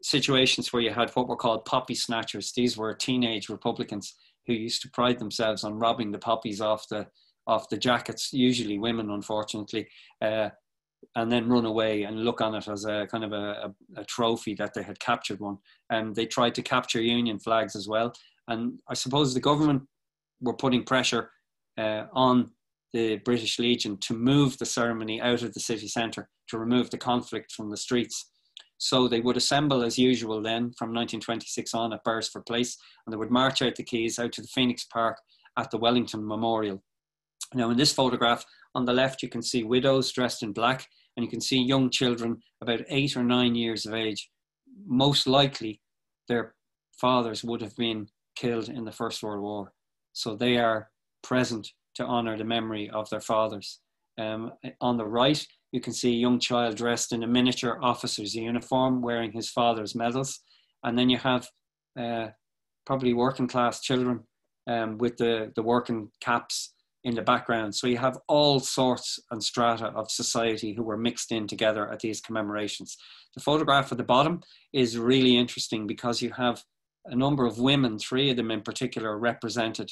situations where you had what were called poppy snatchers. These were teenage Republicans who used to pride themselves on robbing the poppies off the jackets, usually women, unfortunately, and then run away and look on it as a kind of a trophy that they had captured one. And they tried to capture Union flags as well. And I suppose the government were putting pressure on the British Legion to move the ceremony out of the city centre, to remove the conflict from the streets. So they would assemble as usual then from 1926 on at Beresford Place, and they would march out the quays out to the Phoenix Park at the Wellington Memorial. Now in this photograph on the left, you can see widows dressed in black, and you can see young children about 8 or 9 years of age. Most likely their fathers would have been killed in the First World War. So they are present to honour the memory of their fathers. On the right, you can see a young child dressed in a miniature officer's uniform wearing his father's medals. And then you have probably working class children with the working caps in the background. So you have all sorts and strata of society who were mixed in together at these commemorations. The photograph at the bottom is really interesting because you have a number of women, 3 of them in particular, representing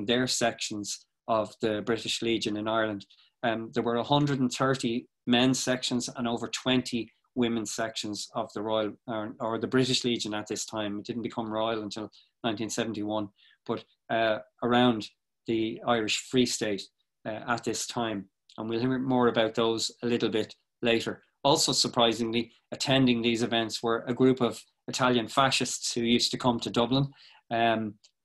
their sections of the British Legion in Ireland. There were 130 men's sections and over 20 women's sections of the Royal or the British Legion at this time. It didn't become Royal until 1971, but around the Irish Free State at this time. And we'll hear more about those a little bit later. Also, surprisingly, attending these events were a group of Italian fascists who used to come to Dublin.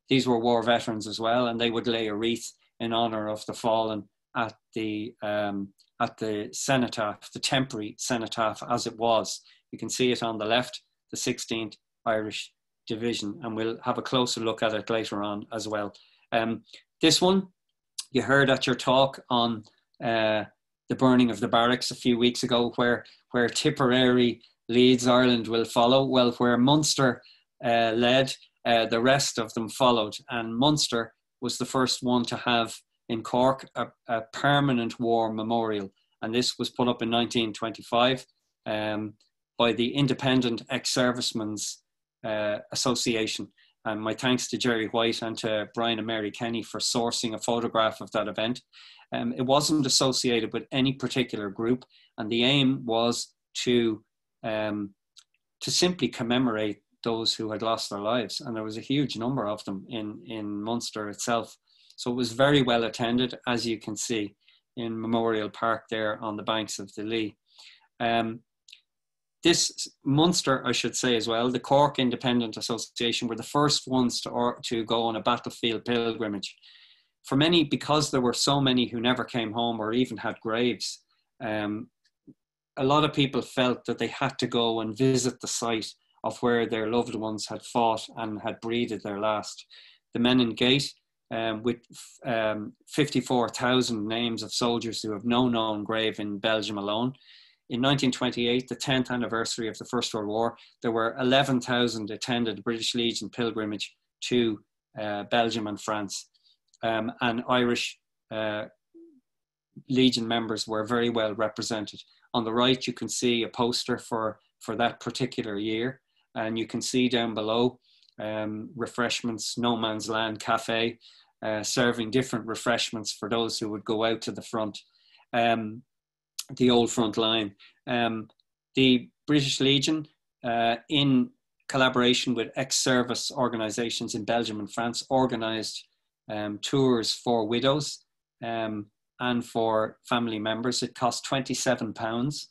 These were war veterans as well, and they would lay a wreath in honour of the fallen at the cenotaph, the temporary cenotaph as it was. You can see it on the left, the 16th Irish Division, and we'll have a closer look at it later on as well. This one, you heard at your talk on the burning of the barracks a few weeks ago, where Tipperary leads, Ireland will follow. Well, where Munster led, the rest of them followed, and Munster was the first one to have in Cork a permanent war memorial, and this was put up in 1925 by the Independent Ex-Servicemen's Association. And my thanks to Jerry White and to Brian and Mary Kenny for sourcing a photograph of that event. It wasn't associated with any particular group, and the aim was to simply commemorate those who had lost their lives. And there was a huge number of them in Munster itself. So it was very well attended, as you can see in Memorial Park there on the banks of the Lee. This Munster, I should say as well, the Cork Independent Association were the first ones to go on a battlefield pilgrimage. For many, because there were so many who never came home or even had graves, a lot of people felt that they had to go and visit the site of where their loved ones had fought and had breathed their last. The Menin Gate, with 54,000 names of soldiers who have no known grave in Belgium alone. In 1928, the 10th anniversary of the First World War, there were 11,000 attended the British Legion pilgrimage to Belgium and France. And Irish Legion members were very well represented. On the right, you can see a poster for that particular year. And you can see down below refreshments, No Man's Land Cafe, serving different refreshments for those who would go out to the front. The old front line. The British Legion, in collaboration with ex-service organisations in Belgium and France, organised tours for widows and for family members. It cost £27,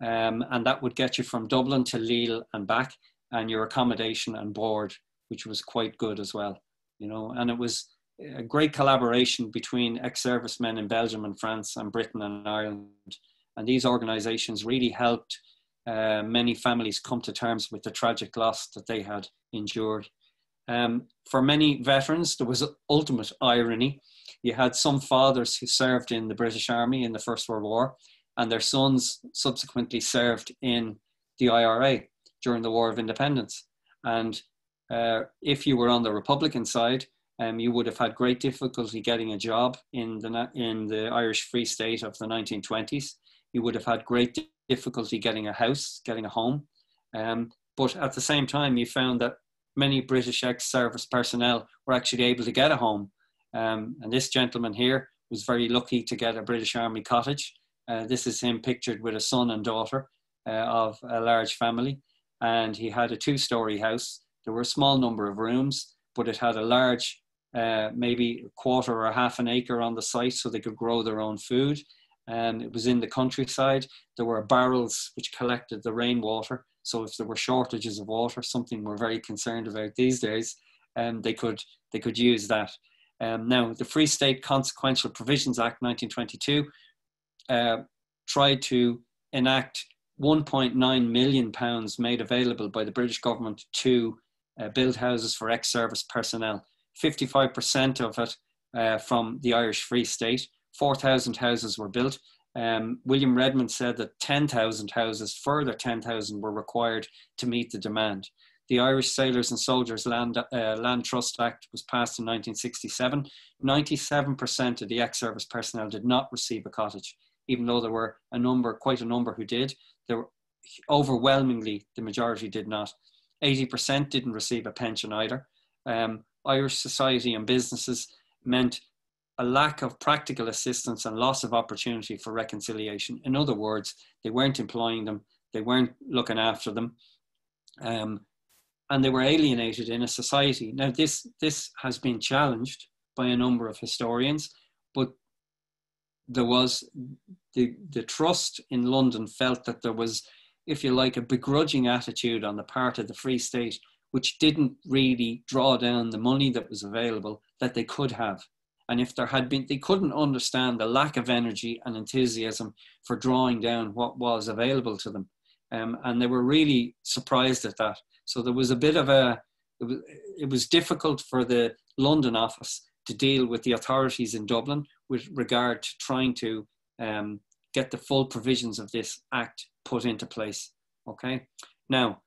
and that would get you from Dublin to Lille and back, and your accommodation and board, which was quite good as well, you know. And it was a great collaboration between ex-servicemen in Belgium and France and Britain and Ireland. And these organisations really helped many families come to terms with the tragic loss that they had endured. For many veterans, there was ultimate irony. You had some fathers who served in the British Army in the First World War, and their sons subsequently served in the IRA during the War of Independence. And if you were on the Republican side, you would have had great difficulty getting a job in the Irish Free State of the 1920s. You would have had great difficulty getting a house, getting a home. But at the same time, you found that many British ex-service personnel were actually able to get a home. And this gentleman here was very lucky to get a British Army cottage. This is him pictured with a son and daughter of a large family. And he had a 2-story house. There were a small number of rooms, but it had a large, maybe a quarter or half an acre on the site so they could grow their own food. And it was in the countryside. There were barrels which collected the rainwater. So if there were shortages of water, something we're very concerned about these days, they could use that. Now, the Free State Consequential Provisions Act 1922 tried to enact £1.9 million made available by the British government to build houses for ex-service personnel. 55% of it from the Irish Free State. 4,000 houses were built. William Redmond said that 10,000 houses, further 10,000 were required to meet the demand. The Irish Sailors and Soldiers Land Trust Act was passed in 1967. 97% of the ex-service personnel did not receive a cottage, even though there were quite a number who did. There were, overwhelmingly, the majority did not. 80% didn't receive a pension either. Irish society and businesses meant a lack of practical assistance and loss of opportunity for reconciliation. In other words, they weren't employing them, they weren't looking after them, and they were alienated in a society. Now, this has been challenged by a number of historians, but there was the trust in London felt that there was, if you like, a begrudging attitude on the part of the Free State, which didn't really draw down the money that was available that they could have. And if there had been, they couldn't understand the lack of energy and enthusiasm for drawing down what was available to them. And they were really surprised at that. So there was a bit of it was difficult for the London office to deal with the authorities in Dublin with regard to trying to get the full provisions of this act put into place. Okay. Now,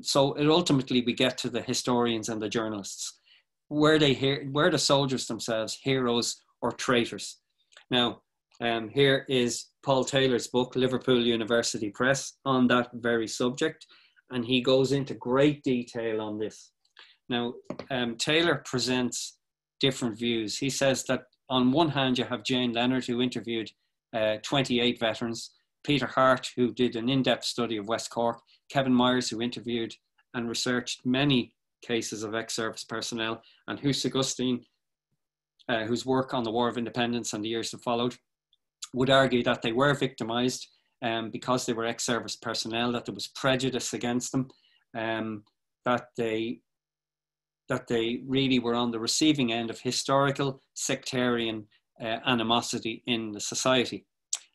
so ultimately we get to the historians and the journalists. Were the soldiers themselves heroes or traitors? Now, here is Paul Taylor's book, Liverpool University Press, on that very subject, and he goes into great detail on this. Now, Taylor presents different views. He says that on one hand, you have Jane Leonard, who interviewed 28 veterans, Peter Hart, who did an in-depth study of West Cork, Kevin Myers, who interviewed and researched many cases of ex-service personnel, and Hus Augustine, whose work on the War of Independence and the years that followed, would argue that they were victimized because they were ex-service personnel, that there was prejudice against them, that they really were on the receiving end of historical sectarian animosity in the society.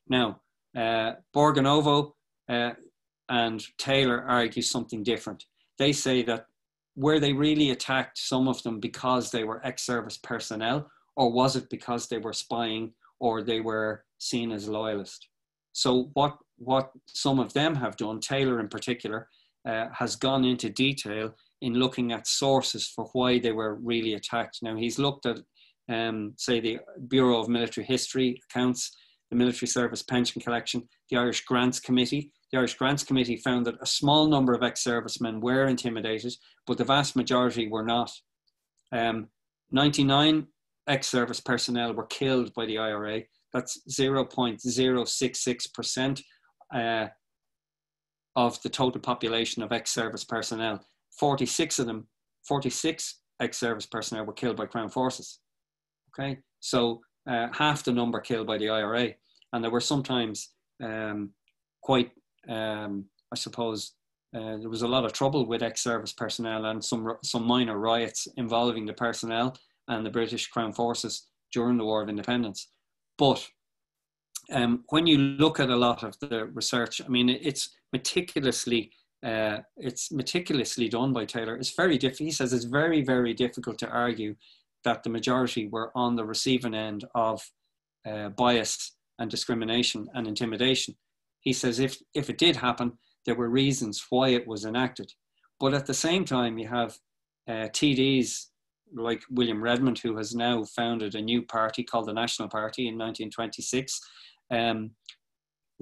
Now, Borgonovo and Taylor argue something different. They say that were they really attacked, some of them, because they were ex-service personnel, or was it because they were spying or they were seen as loyalists? So what some of them have done, Taylor in particular, has gone into detail in looking at sources for why they were really attacked. Now, he's looked at, say, the Bureau of Military History accounts, the Military Service Pension Collection, the Irish Grants Committee. The Irish Grants Committee found that a small number of ex-servicemen were intimidated, but the vast majority were not. 99 ex-service personnel were killed by the IRA. That's 0.066% of the total population of ex-service personnel. 46 ex-service personnel were killed by Crown forces. Okay, so half the number killed by the IRA. And there were sometimes quite, I suppose, there was a lot of trouble with ex-service personnel and some minor riots involving the personnel and the British Crown forces during the War of Independence. But when you look at a lot of the research, I mean, it's meticulously done by Taylor. It's very difficult. He says it's very, very difficult to argue that the majority were on the receiving end of bias and discrimination and intimidation. He says if it did happen, there were reasons why it was enacted. But at the same time, you have TDs like William Redmond, who has now founded a new party called the National Party in 1926.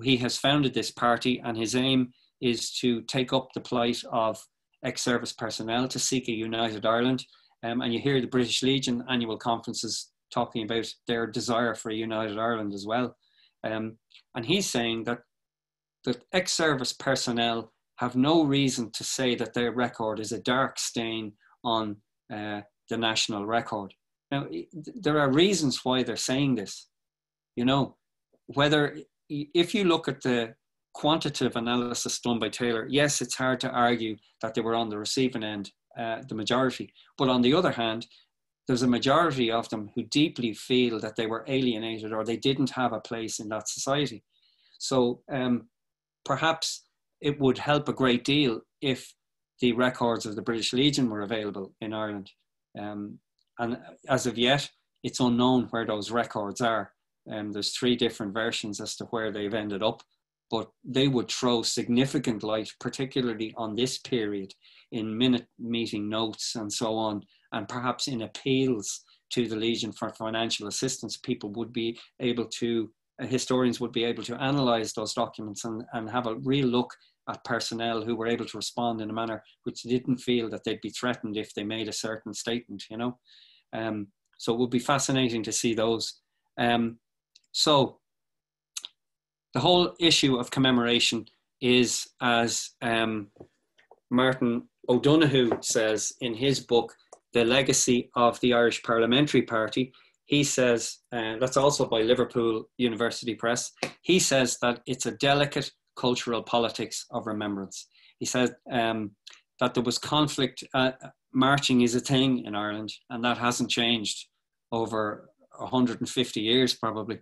He has founded this party, and his aim is to take up the plight of ex-service personnel, to seek a united Ireland. And you hear the British Legion annual conferences talking about their desire for a united Ireland as well. And he's saying that ex-service personnel have no reason to say that their record is a dark stain on the national record. Now, there are reasons why they're saying this. You know, if you look at the quantitative analysis done by Taylor, yes, it's hard to argue that they were on the receiving end, the majority. But on the other hand, there's a majority of them who deeply feel that they were alienated or they didn't have a place in that society. So perhaps it would help a great deal if the records of the British Legion were available in Ireland. And as of yet, it's unknown where those records are. There's 3 different versions as to where they've ended up, but they would throw significant light, particularly on this period, in minute meeting notes and so on, and perhaps in appeals to the Legion for financial assistance. People would be able to, historians would be able to analyse those documents and have a real look at personnel who were able to respond in a manner which didn't feel that they'd be threatened if they made a certain statement, you know. So it would be fascinating to see those. So the whole issue of commemoration is, as Martin O'Donoghue says in his book, The Legacy of the Irish Parliamentary Party, he says, that's also by Liverpool University Press, he says that it's a delicate cultural politics of remembrance. He said that there was conflict, marching is a thing in Ireland, and that hasn't changed over 150 years probably.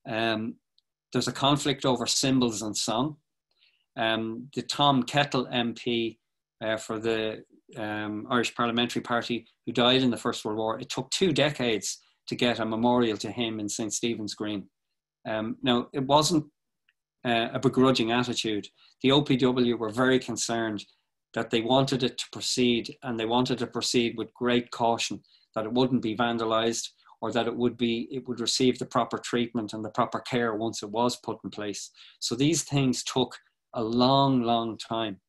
There's a conflict over symbols and song. The Tom Kettle MP for the Irish Parliamentary Party, who died in the First World War, it took 2 decades to get a memorial to him in St. Stephen's Green. Now, it wasn't a begrudging attitude. The OPW were very concerned that they wanted it to proceed, and they wanted to proceed with great caution, that it wouldn't be vandalized, or that it would receive the proper treatment and the proper care once it was put in place. So these things took a long, long time.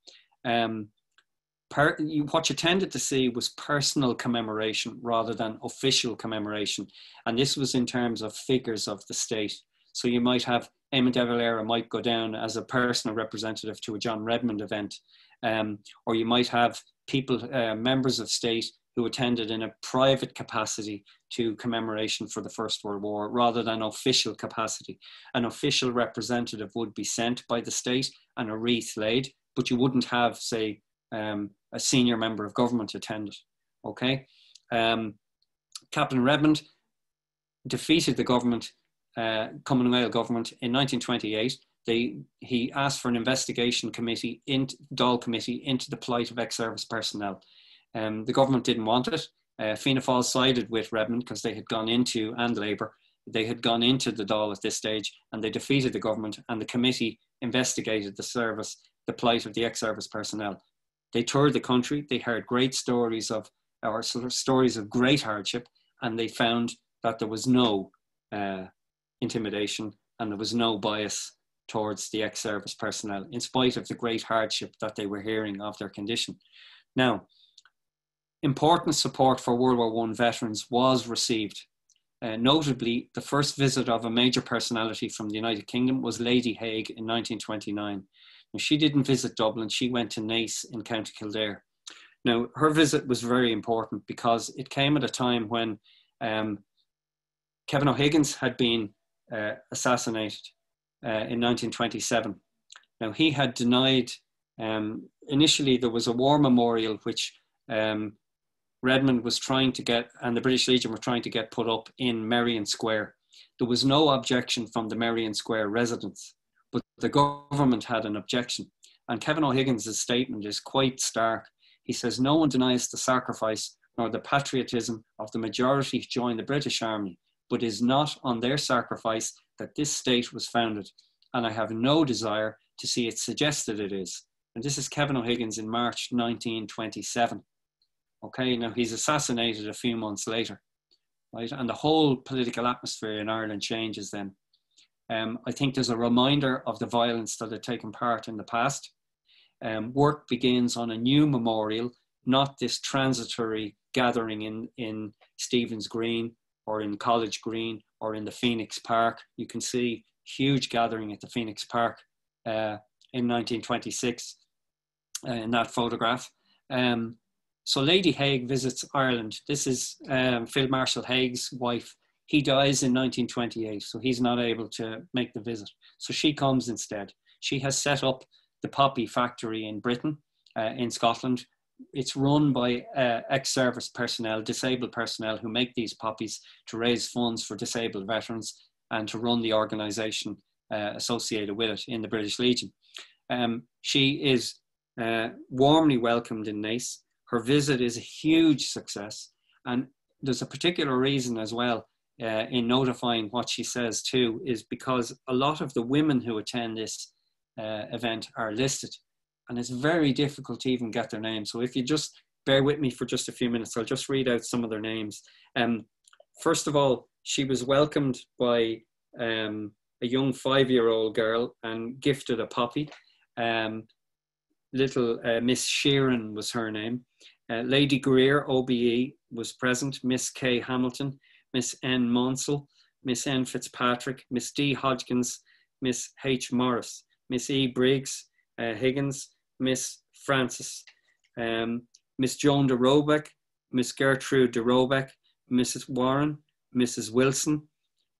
what you tended to see was personal commemoration rather than official commemoration. And this was in terms of figures of the state. So you might have Eamon de Valera might go down as a personal representative to a John Redmond event. Or you might have people, members of state who attended in a private capacity to commemoration for the First World War rather than official capacity. An official representative would be sent by the state and a wreath laid, but you wouldn't have, say, a senior member of government attend it, okay? Captain Redmond defeated the government, Commonwealth government in 1928. He asked for an investigation committee, Dáil committee, into the plight of ex-service personnel. The government didn't want it. Fianna Fáil sided with Redmond because they had gone into, and Labour, they had gone into the Dáil at this stage, and they defeated the government, and the committee investigated the plight of the ex-service personnel. They toured the country. They heard great stories of great hardship, and they found that there was no intimidation and there was no bias towards the ex-service personnel, in spite of the great hardship that they were hearing of their condition. Now, important support for World War I veterans was received. Notably, the first visit of a major personality from the United Kingdom was Lady Haig in 1929. Now, she didn't visit Dublin, she went to Naas in County Kildare. Now, her visit was very important because it came at a time when Kevin O'Higgins had been assassinated in 1927. Now, he had denied, initially there was a war memorial which Redmond was trying to get, and the British Legion were trying to get put up in Merrion Square. There was no objection from the Merrion Square residents, but the government had an objection. And Kevin O'Higgins' statement is quite stark. He says, "No one denies the sacrifice nor the patriotism of the majority who joined the British Army, but is not on their sacrifice that this state was founded, and I have no desire to see it suggested it is." And this is Kevin O'Higgins in March 1927. Okay, now he's assassinated a few months later, right? And the whole political atmosphere in Ireland changes then. I think there's a reminder of the violence that had taken part in the past. Work begins on a new memorial, not this transitory gathering in Stephen's Green or in College Green or in the Phoenix Park. You can see huge gathering at the Phoenix Park in 1926 in that photograph. So Lady Haig visits Ireland. This is Field Marshal Haig's wife. He dies in 1928, so he's not able to make the visit. So she comes instead. She has set up the poppy factory in Britain, in Scotland. It's run by ex-service personnel, disabled personnel who make these poppies to raise funds for disabled veterans and to run the organisation associated with it in the British Legion. She is warmly welcomed in Naas. Her visit is a huge success, and there's a particular reason as well in notifying what she says too, is because a lot of the women who attend this event are listed, and it's very difficult to even get their names. So if you just bear with me for just a few minutes, I'll just read out some of their names. First of all, she was welcomed by a young 5-year-old girl and gifted a poppy. Little Miss Sheeran was her name. Lady Greer, OBE, was present. Miss Kay Hamilton, Miss N. Monsell, Miss N. Fitzpatrick, Miss D. Hodgkins, Miss H. Morris, Miss E. Briggs, Higgins, Miss Francis, Miss Joan de Robeck, Miss Gertrude de Robeck, Mrs. Warren, Mrs. Wilson,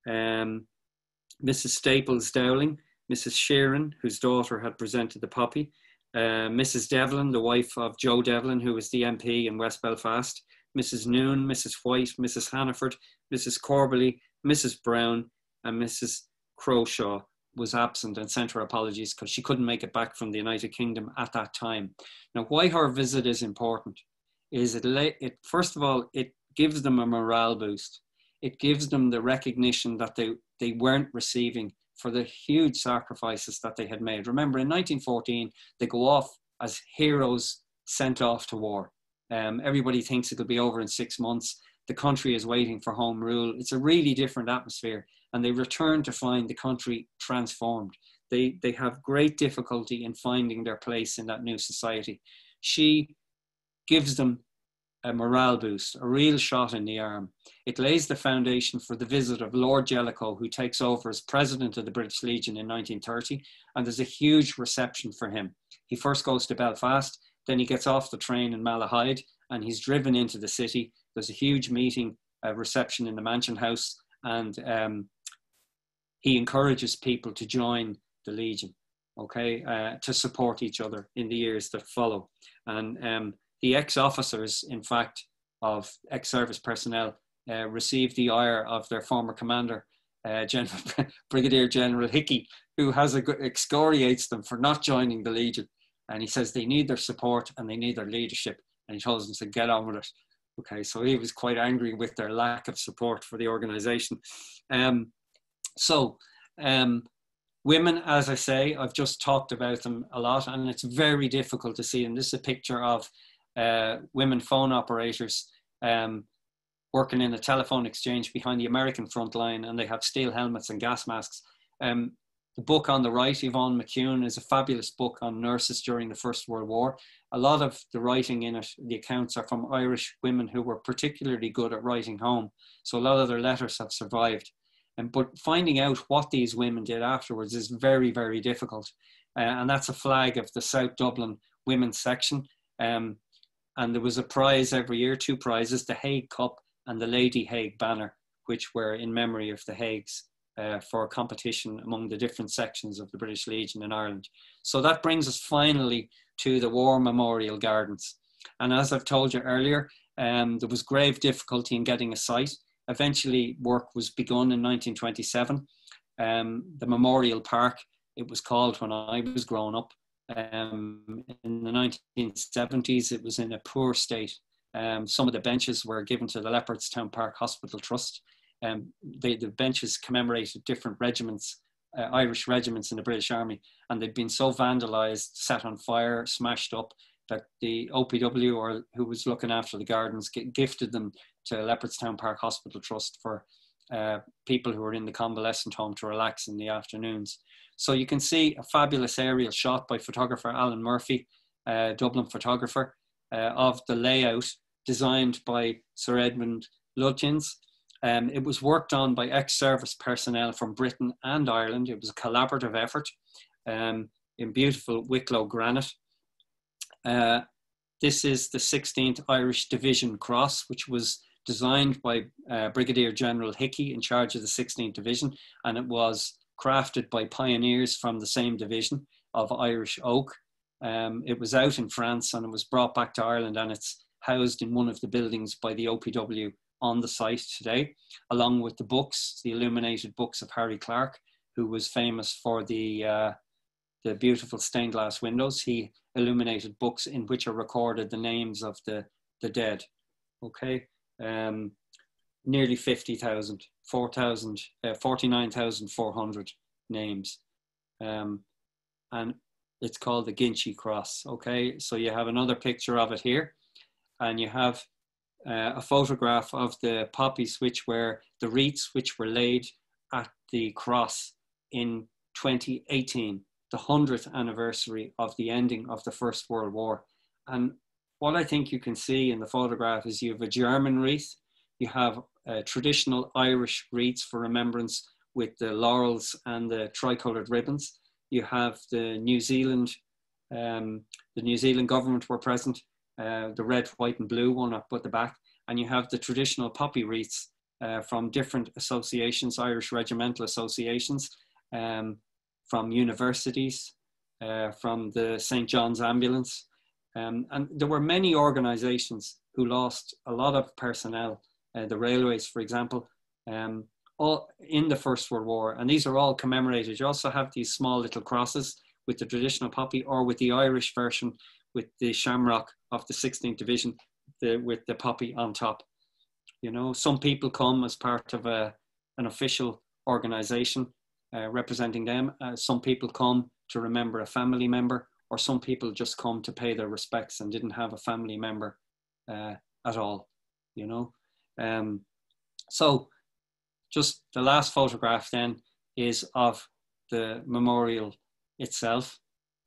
Mrs. Staples Dowling, Mrs. Sheeran, whose daughter had presented the poppy, Mrs. Devlin, the wife of Joe Devlin, who was the MP in West Belfast, Mrs. Noon, Mrs. White, Mrs. Hannaford, Mrs. Corbally, Mrs. Brown, and Mrs. Croshaw was absent and sent her apologies because she couldn't make it back from the United Kingdom at that time. Now, why her visit is important is it first of all, it gives them a morale boost. It gives them the recognition that they weren't receiving for the huge sacrifices that they had made. Remember, in 1914, they go off as heroes sent off to war. Everybody thinks it'll be over in 6 months. The country is waiting for home rule. It's a really different atmosphere, and they return to find the country transformed. They have great difficulty in finding their place in that new society. She gives them a morale boost, a real shot in the arm. It lays the foundation for the visit of Lord Jellicoe, who takes over as president of the British Legion in 1930, and there's a huge reception for him. He first goes to Belfast, then he gets off the train in Malahide, and he's driven into the city. There's a huge meeting, a reception in the Mansion House, and he encourages people to join the Legion, okay, to support each other in the years that follow. And the ex-officers, in fact, of ex-service personnel received the ire of their former commander, Brigadier General Hickey, who excoriates them for not joining the Legion. And he says they need their support and they need their leadership. And he tells them to get on with it. Okay, so he was quite angry with their lack of support for the organization. Women, as I say, I've just talked about them a lot, and it's very difficult to see. And this is a picture of women phone operators working in a telephone exchange behind the American front line, and they have steel helmets and gas masks. The book on the right, Yvonne McEwen, is a fabulous book on nurses during the First World War. A lot of the writing in it, the accounts, are from Irish women who were particularly good at writing home. So a lot of their letters have survived. But finding out what these women did afterwards is very, very difficult. And that's a flag of the South Dublin women's section. And there was a prize every year, 2 prizes, the Haig Cup and the Lady Haig Banner, which were in memory of the Haigs for a competition among the different sections of the British Legion in Ireland. So that brings us finally to the War Memorial Gardens. And as I've told you earlier, there was grave difficulty in getting a site. Eventually, work was begun in 1927. The Memorial Park, it was called when I was growing up. In the 1970s, it was in a poor state. Some of the benches were given to the Leopardstown Park Hospital Trust. The benches commemorated different regiments, Irish regiments in the British Army, and they'd been so vandalised, set on fire, smashed up, that the OPW, or who was looking after the gardens, gifted them to Leopardstown Park Hospital Trust for people who were in the convalescent home to relax in the afternoons. So you can see a fabulous aerial shot by photographer Alan Murphy, Dublin photographer, of the layout designed by Sir Edmund Lutyens. It was worked on by ex-service personnel from Britain and Ireland. It was a collaborative effort in beautiful Wicklow granite. This is the 16th Irish Division Cross, which was designed by Brigadier General Hickey, in charge of the 16th Division, and it was crafted by pioneers from the same division of Irish oak. It was out in France and it was brought back to Ireland, and it's housed in one of the buildings by the OPW on the site today, along with the books, the illuminated books of Harry Clarke, who was famous for the beautiful stained glass windows. He illuminated books in which are recorded the names of the dead. Okay, nearly 50,000, 49,400 names. And it's called the Ginchy Cross. Okay, so you have another picture of it here, and you have a photograph of the poppies, which were the wreaths which were laid at the cross in 2018, the 100th anniversary of the ending of the First World War. And what I think you can see in the photograph is you have a German wreath, you have traditional Irish wreaths for remembrance with the laurels and the tricolored ribbons. You have the New Zealand government were present, the red, white and blue one up at the back. And you have the traditional poppy wreaths from different associations, Irish regimental associations, from universities, from the St. John's Ambulance. And there were many organizations who lost a lot of personnel, the railways, for example, all in the First World War. And these are all commemorated. You also have these small little crosses with the traditional poppy, or with the Irish version with the shamrock of the 16th Division, with the poppy on top. You know, some people come as part of an official organization representing them. Some people come to remember a family member, or some people just come to pay their respects and didn't have a family member at all, you know. So just the last photograph then is of the memorial itself.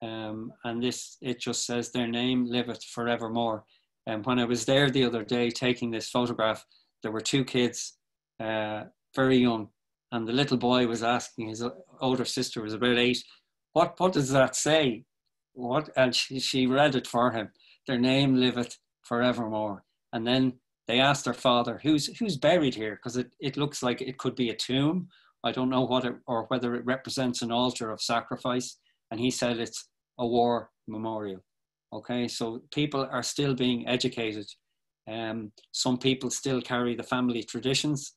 And this, it just says, "Their name liveth forevermore." And when I was there the other day taking this photograph, there were two kids, very young, and the little boy was asking his older sister, was about 8, what does that say? What? And she read it for him. Their name liveth forevermore. And then they asked their father, who's buried here? Because it looks like it could be a tomb. I don't know or whether it represents an altar of sacrifice. And he said it's a war memorial. Okay, so people are still being educated. Some people still carry the family traditions.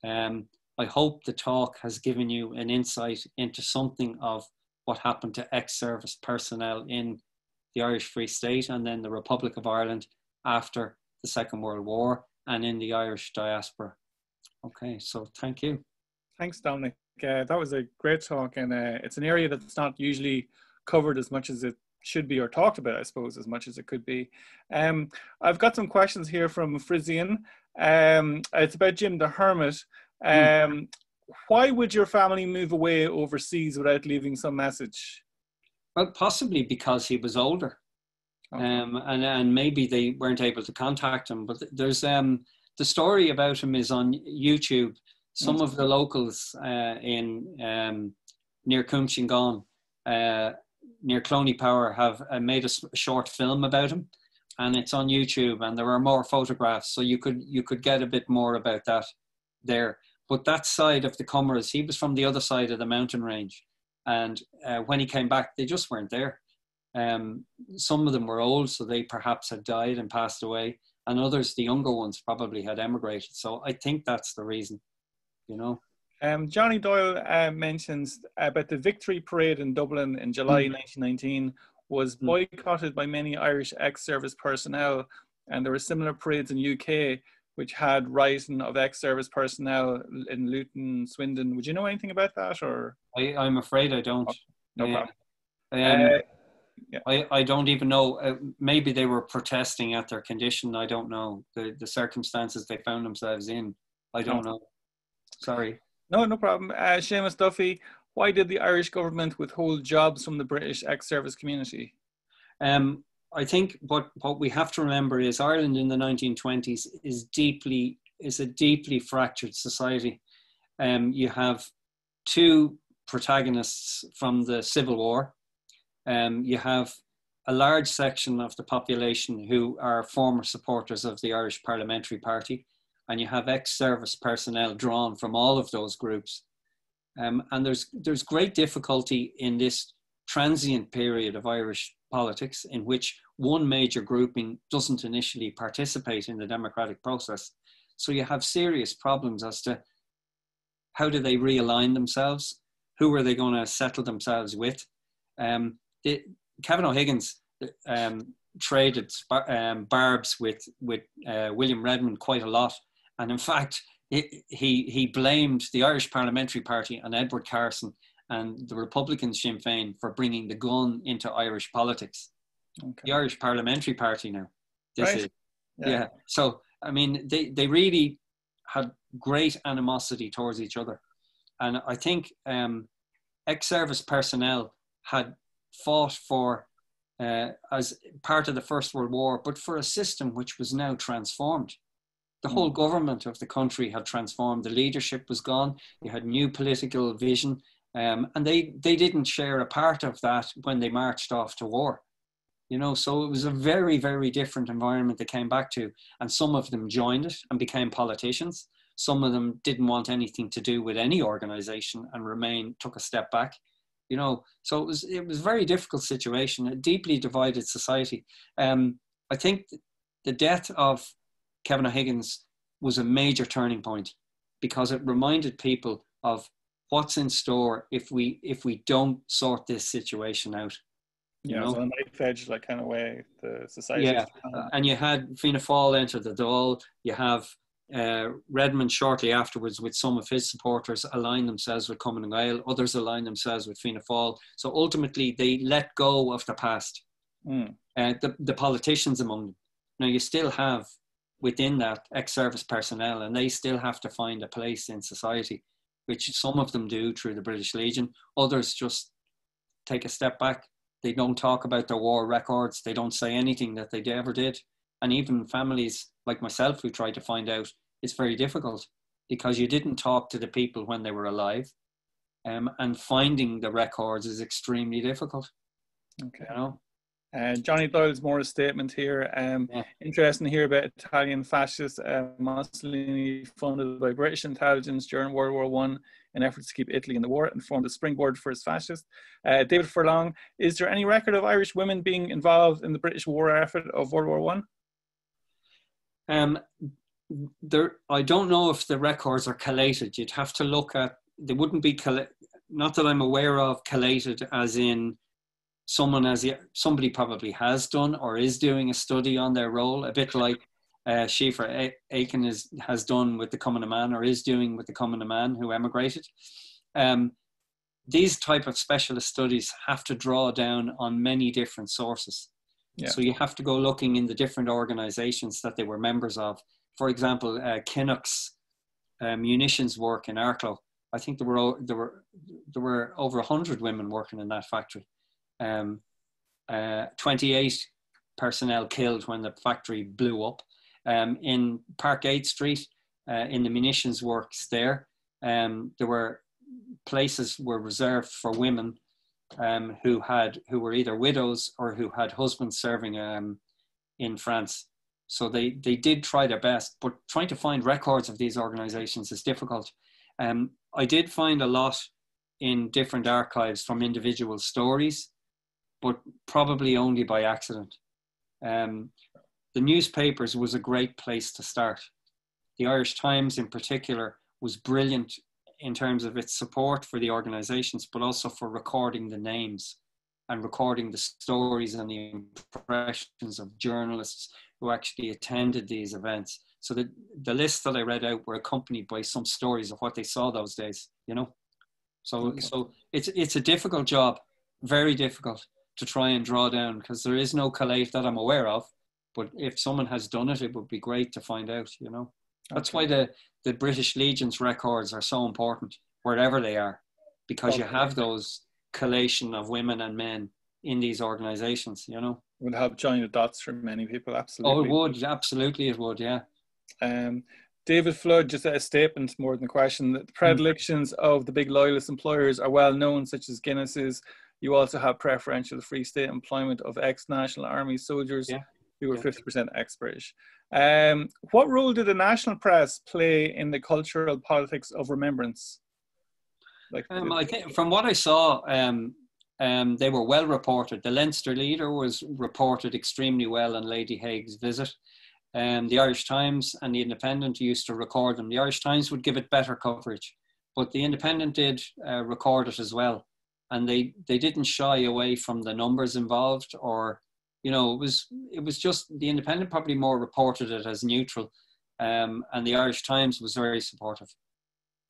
I hope the talk has given you an insight into something of what happened to ex-service personnel in the Irish Free State and then the Republic of Ireland after the Second World War and in the Irish diaspora. Okay, so thank you. Thanks, Dominic. That was a great talk, and it's an area that's not usually covered as much as it should be, or talked about, I suppose, as much as it could be. I've got some questions here from Frisian. It's about Jim the Hermit. Why would your family move away overseas without leaving some message? Well, possibly because he was older. Okay. And maybe they weren't able to contact him. But there's the story about him is on YouTube. Some of the locals in near Cúmshingan, near Cloney Power, have made a short film about him, and it's on YouTube. And there are more photographs, so you could get a bit more about that there. But that side of the Comores, he was from the other side of the mountain range, and when he came back, they just weren't there. Some of them were old, so they perhaps had died and passed away, and others, the younger ones, probably had emigrated. So I think that's the reason, you know. Johnny Doyle mentions about the Victory Parade in Dublin in July 1919 was boycotted by many Irish ex-service personnel, and there were similar parades in UK which had rising of ex-service personnel in Luton, Swindon. Would you know anything about that? Or I'm afraid I don't. No problem. Yeah. I don't even know. Maybe they were protesting at their condition. I don't know. The circumstances they found themselves in. I don't know. Sorry. No problem. Seamus Duffy, why did the Irish government withhold jobs from the British ex-service community? I think what we have to remember is Ireland in the 1920s is a deeply fractured society. You have two protagonists from the Civil War. You have a large section of the population who are former supporters of the Irish Parliamentary Party, and you have ex-service personnel drawn from all of those groups. And there's great difficulty in this transient period of Irish politics in which one major grouping doesn't initially participate in the democratic process. So you have serious problems as to how do they realign themselves? Who are they going to settle themselves with? Kevin O'Higgins traded barbs with William Redmond quite a lot. And in fact, he blamed the Irish Parliamentary Party and Edward Carson and the Republicans Sinn Féin for bringing the gun into Irish politics. Okay. The Irish Parliamentary Party now. This is, yeah. So, I mean, they really had great animosity towards each other. And I think ex-service personnel had fought for, as part of the First World War, but for a system which was now transformed. The whole government of the country had transformed. The leadership was gone. You had new political vision. And they didn't share a part of that when they marched off to war. You know, so it was a very, very different environment they came back to. And some of them joined it and became politicians. Some of them didn't want anything to do with any organization and took a step back. You know, so it was a very difficult situation, a deeply divided society. I think the death of Kevin O'Higgins was a major turning point because it reminded people of what's in store if we don't sort this situation out. Yeah, so a knife edge, like kind of way the society. Yeah, and you had Fianna Fáil enter the Dáil. You have Redmond shortly afterwards with some of his supporters align themselves with Cumann Gael. Others align themselves with Fianna Fáil. So ultimately, they let go of the past. The politicians among them. Now you still have within that ex-service personnel, and they still have to find a place in society, which some of them do through the British Legion. Others just take a step back. They don't talk about their war records. They don't say anything that they ever did. and even families like myself who try to find out, it's very difficult because you didn't talk to the people when they were alive. And finding the records is extremely difficult. Okay. You know? Johnny Doyle's more a statement here. Interesting to hear about Italian fascist Mussolini funded by British intelligence during World War I in efforts to keep Italy in the war and formed a springboard for his fascists. David Furlong, is there any record of Irish women being involved in the British war effort of World War I? I don't know if the records are collated. You'd have to look at, they wouldn't be, not that I'm aware of, collated as in somebody probably has done or is doing a study on their role, a bit like Schaefer Aiken has done with the Common Man, or is doing with the Common Man who emigrated. These type of specialist studies have to draw down on many different sources. Yeah. So you have to go looking in the different organizations that they were members of. For example, Kinnock's munitions work in Arklow. I think there were over 100 women working in that factory. 28 personnel killed when the factory blew up. In Park 8th Street, in the munitions works there were places were reserved for women who were either widows or who had husbands serving in France. So they did try their best, but trying to find records of these organizations is difficult. I did find a lot in different archives from individual stories, but probably only by accident. The newspapers was a great place to start. The Irish Times in particular was brilliant in terms of its support for the organizations, but also for recording the names and recording the stories and the impressions of journalists who actually attended these events. So the lists that I read out were accompanied by some stories of what they saw those days, you know? So it's a difficult job, very difficult to try and draw down, because there is no collate that I'm aware of. But if someone has done it, it would be great to find out, you know. That's why the British Legion's records are so important, wherever they are, because you have those collation of women and men in these organizations, you know. It would help join the dots for many people, absolutely. Oh, it would, absolutely it would, yeah. David Flood, just a statement more than a question, that the predilections of the big loyalist employers are well known, such as Guinness's. You also have preferential free state employment of ex-National Army soldiers who were 50% ex-British. What role did the national press play in the cultural politics of Remembrance? I think from what I saw, they were well reported. The Leinster Leader was reported extremely well on Lady Haig's visit. The Irish Times and the Independent used to record them. The Irish Times would give it better coverage, but the Independent did record it as well. And they didn't shy away from the numbers involved, or, you know, it was just the Independent probably more reported it as neutral, and the Irish Times was very supportive.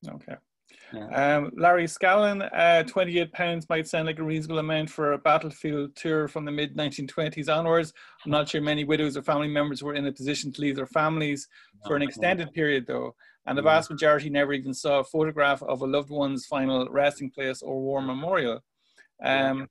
Okay. Yeah. Larry Scallon, £28 might sound like a reasonable amount for a battlefield tour from the mid-1920s onwards. I'm not sure many widows or family members were in a position to leave their families for an extended period, though, and the vast majority never even saw a photograph of a loved one's final resting place or war memorial. Liam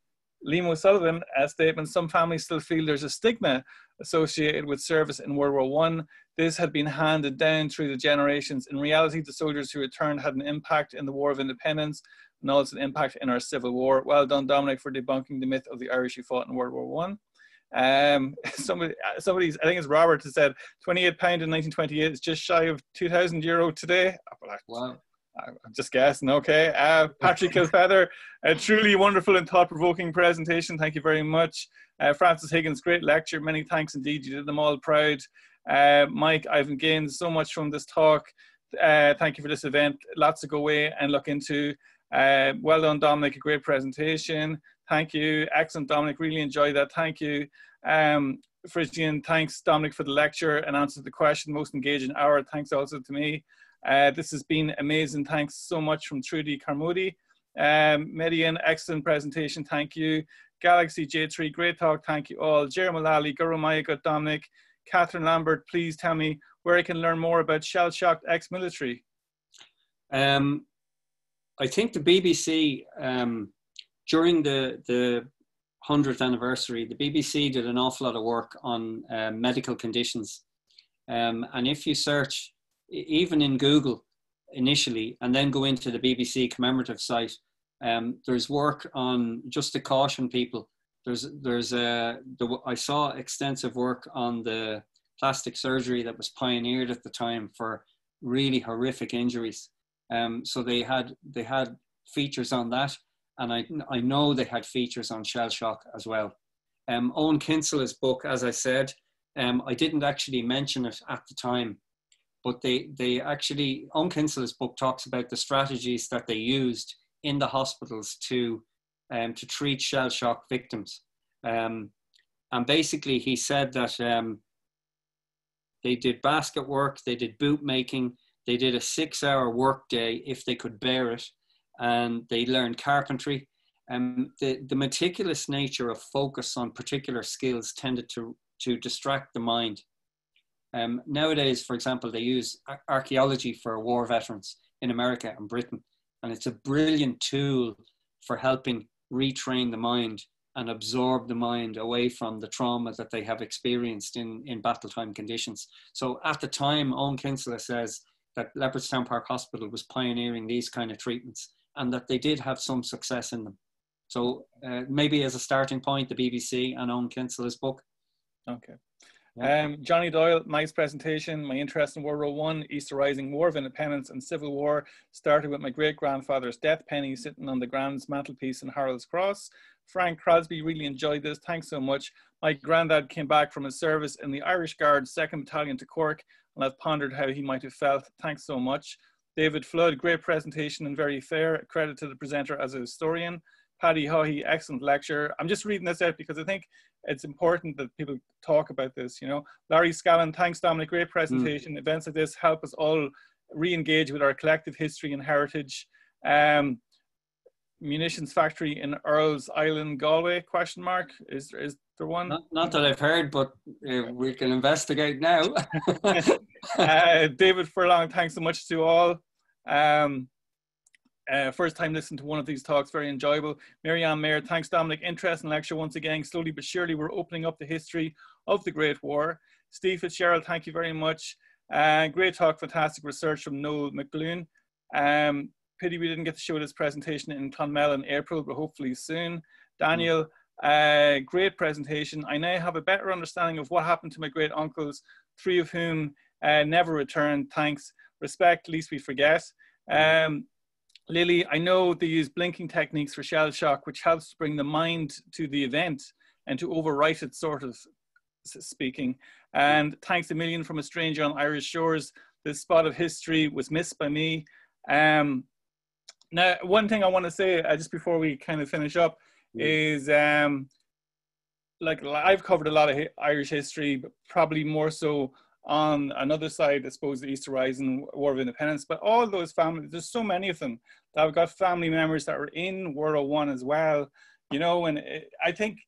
O'Sullivan, a statement, some families still feel there's a stigma associated with service in World War I. This had been handed down through the generations. In reality, the soldiers who returned had an impact in the War of Independence and also an impact in our Civil War. Well done, Dominic, for debunking the myth of the Irish who fought in World War I. Somebody's, I think it's Robert, who said £28 in 1928 is just shy of €2,000 today. Wow. I'm just guessing, okay. Patrick Kilfeather, a truly wonderful and thought-provoking presentation. Thank you very much. Francis Higgins, great lecture. Many thanks indeed. You did them all proud. Mike, I've gained so much from this talk. Thank you for this event. Lots to go away and look into. Well done, Dominic. A great presentation. Thank you. Excellent, Dominic. Really enjoyed that. Thank you. Frisian, thanks, Dominic, for the lecture and answer the question. Most engaging hour. Thanks also to me. This has been amazing. Thanks so much from Trudy Carmody. Median, excellent presentation. Thank you. Galaxy J3, great talk. Thank you all. Jeremy Lally, Guru Dominic. Catherine Lambert, please tell me where I can learn more about shell-shocked ex-military. I think the BBC, during the 100th anniversary, the BBC did an awful lot of work on medical conditions. And if you search, even in Google initially, and then go into the BBC commemorative site, there's work on, just to caution people, I saw extensive work on the plastic surgery that was pioneered at the time for really horrific injuries. So they had features on that, and I know they had features on shell shock as well. Owen Kinsella's book, as I said, I didn't actually mention it at the time, but they actually, Owen Kinsella's book talks about the strategies that they used in the hospitals to treat shell shock victims. And basically he said that they did basket work, they did boot making, they did a 6-hour work day if they could bear it, and they learned carpentry. The meticulous nature of focus on particular skills tended to distract the mind. Nowadays, for example, they use archaeology for war veterans in America and Britain, and it's a brilliant tool for helping retrain the mind and absorb the mind away from the trauma that they have experienced in battle time conditions. So at the time, Owen Kinsella says that Leopardstown Park Hospital was pioneering these kind of treatments, and that they did have some success in them. So maybe as a starting point, the BBC and Owen Kinsella's book. Okay. Johnny Doyle, nice presentation. My interest in World War I, Easter Rising, War of Independence and Civil War started with my great-grandfather's death penny sitting on the Grand's mantelpiece in Harold's Cross. Frank Crosby, really enjoyed this. Thanks so much. My granddad came back from his service in the Irish Guards, 2nd Battalion to Cork, and I've pondered how he might have felt. Thanks so much. David Flood, great presentation and very fair. Credit to the presenter as a historian. Paddy Haughey, excellent lecture. I'm just reading this out because I think it's important that people talk about this, you know. Larry Scallon, thanks Dominic, great presentation. Events like this help us all re-engage with our collective history and heritage. Munitions factory in Earl's Island, Galway, question mark. Is there one? Not that I've heard, but we can investigate now. David Furlong, thanks so much to all. First time listening to one of these talks, very enjoyable. Mary-Ann Mayer, thanks Dominic, interesting lecture once again. Slowly but surely we're opening up the history of the Great War. Steve Fitzgerald, thank you very much. Great talk, fantastic research from Noel McGloon. Pity we didn't get to show this presentation in Clonmel in April, but hopefully soon. Daniel, great presentation. I now have a better understanding of what happened to my great uncles, 3 of whom never returned. Thanks. Respect, least we forget. Lily, I know they use blinking techniques for shell shock, which helps to bring the mind to the event and to overwrite it, sort of speaking. And thanks a million from a stranger on Irish shores. This spot of history was missed by me. Now, one thing I want to say just before we kind of finish up is, like I've covered a lot of Irish history, but probably more so on another side, I suppose, the Easter Rising, War of Independence, but all those families, there's so many of them that I've got family members that were in World War I as well, you know, and I think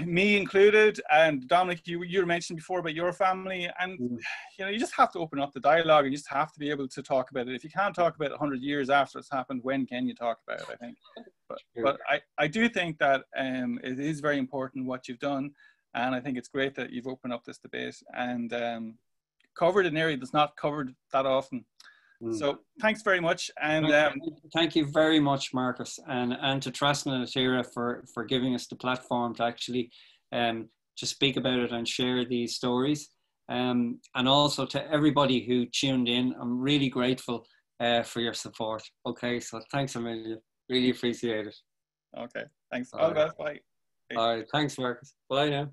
me included, and Dominic, you were mentioned before about your family, and you know, you just have to open up the dialogue, and you just have to be able to talk about it. If you can't talk about it 100 years after it's happened, when can you talk about it, I think. But I do think that it is very important what you've done, and I think it's great that you've opened up this debate and covered an area that's not covered that often. So thanks very much. And thank you very much, Marcus, and to Trasna and Atira for giving us the platform to actually to speak about it and share these stories. And also to everybody who tuned in. I'm really grateful for your support. Okay, so thanks a million. Really appreciate it. Okay, thanks. All the best. Bye. All right, thanks, Marcus. Bye now.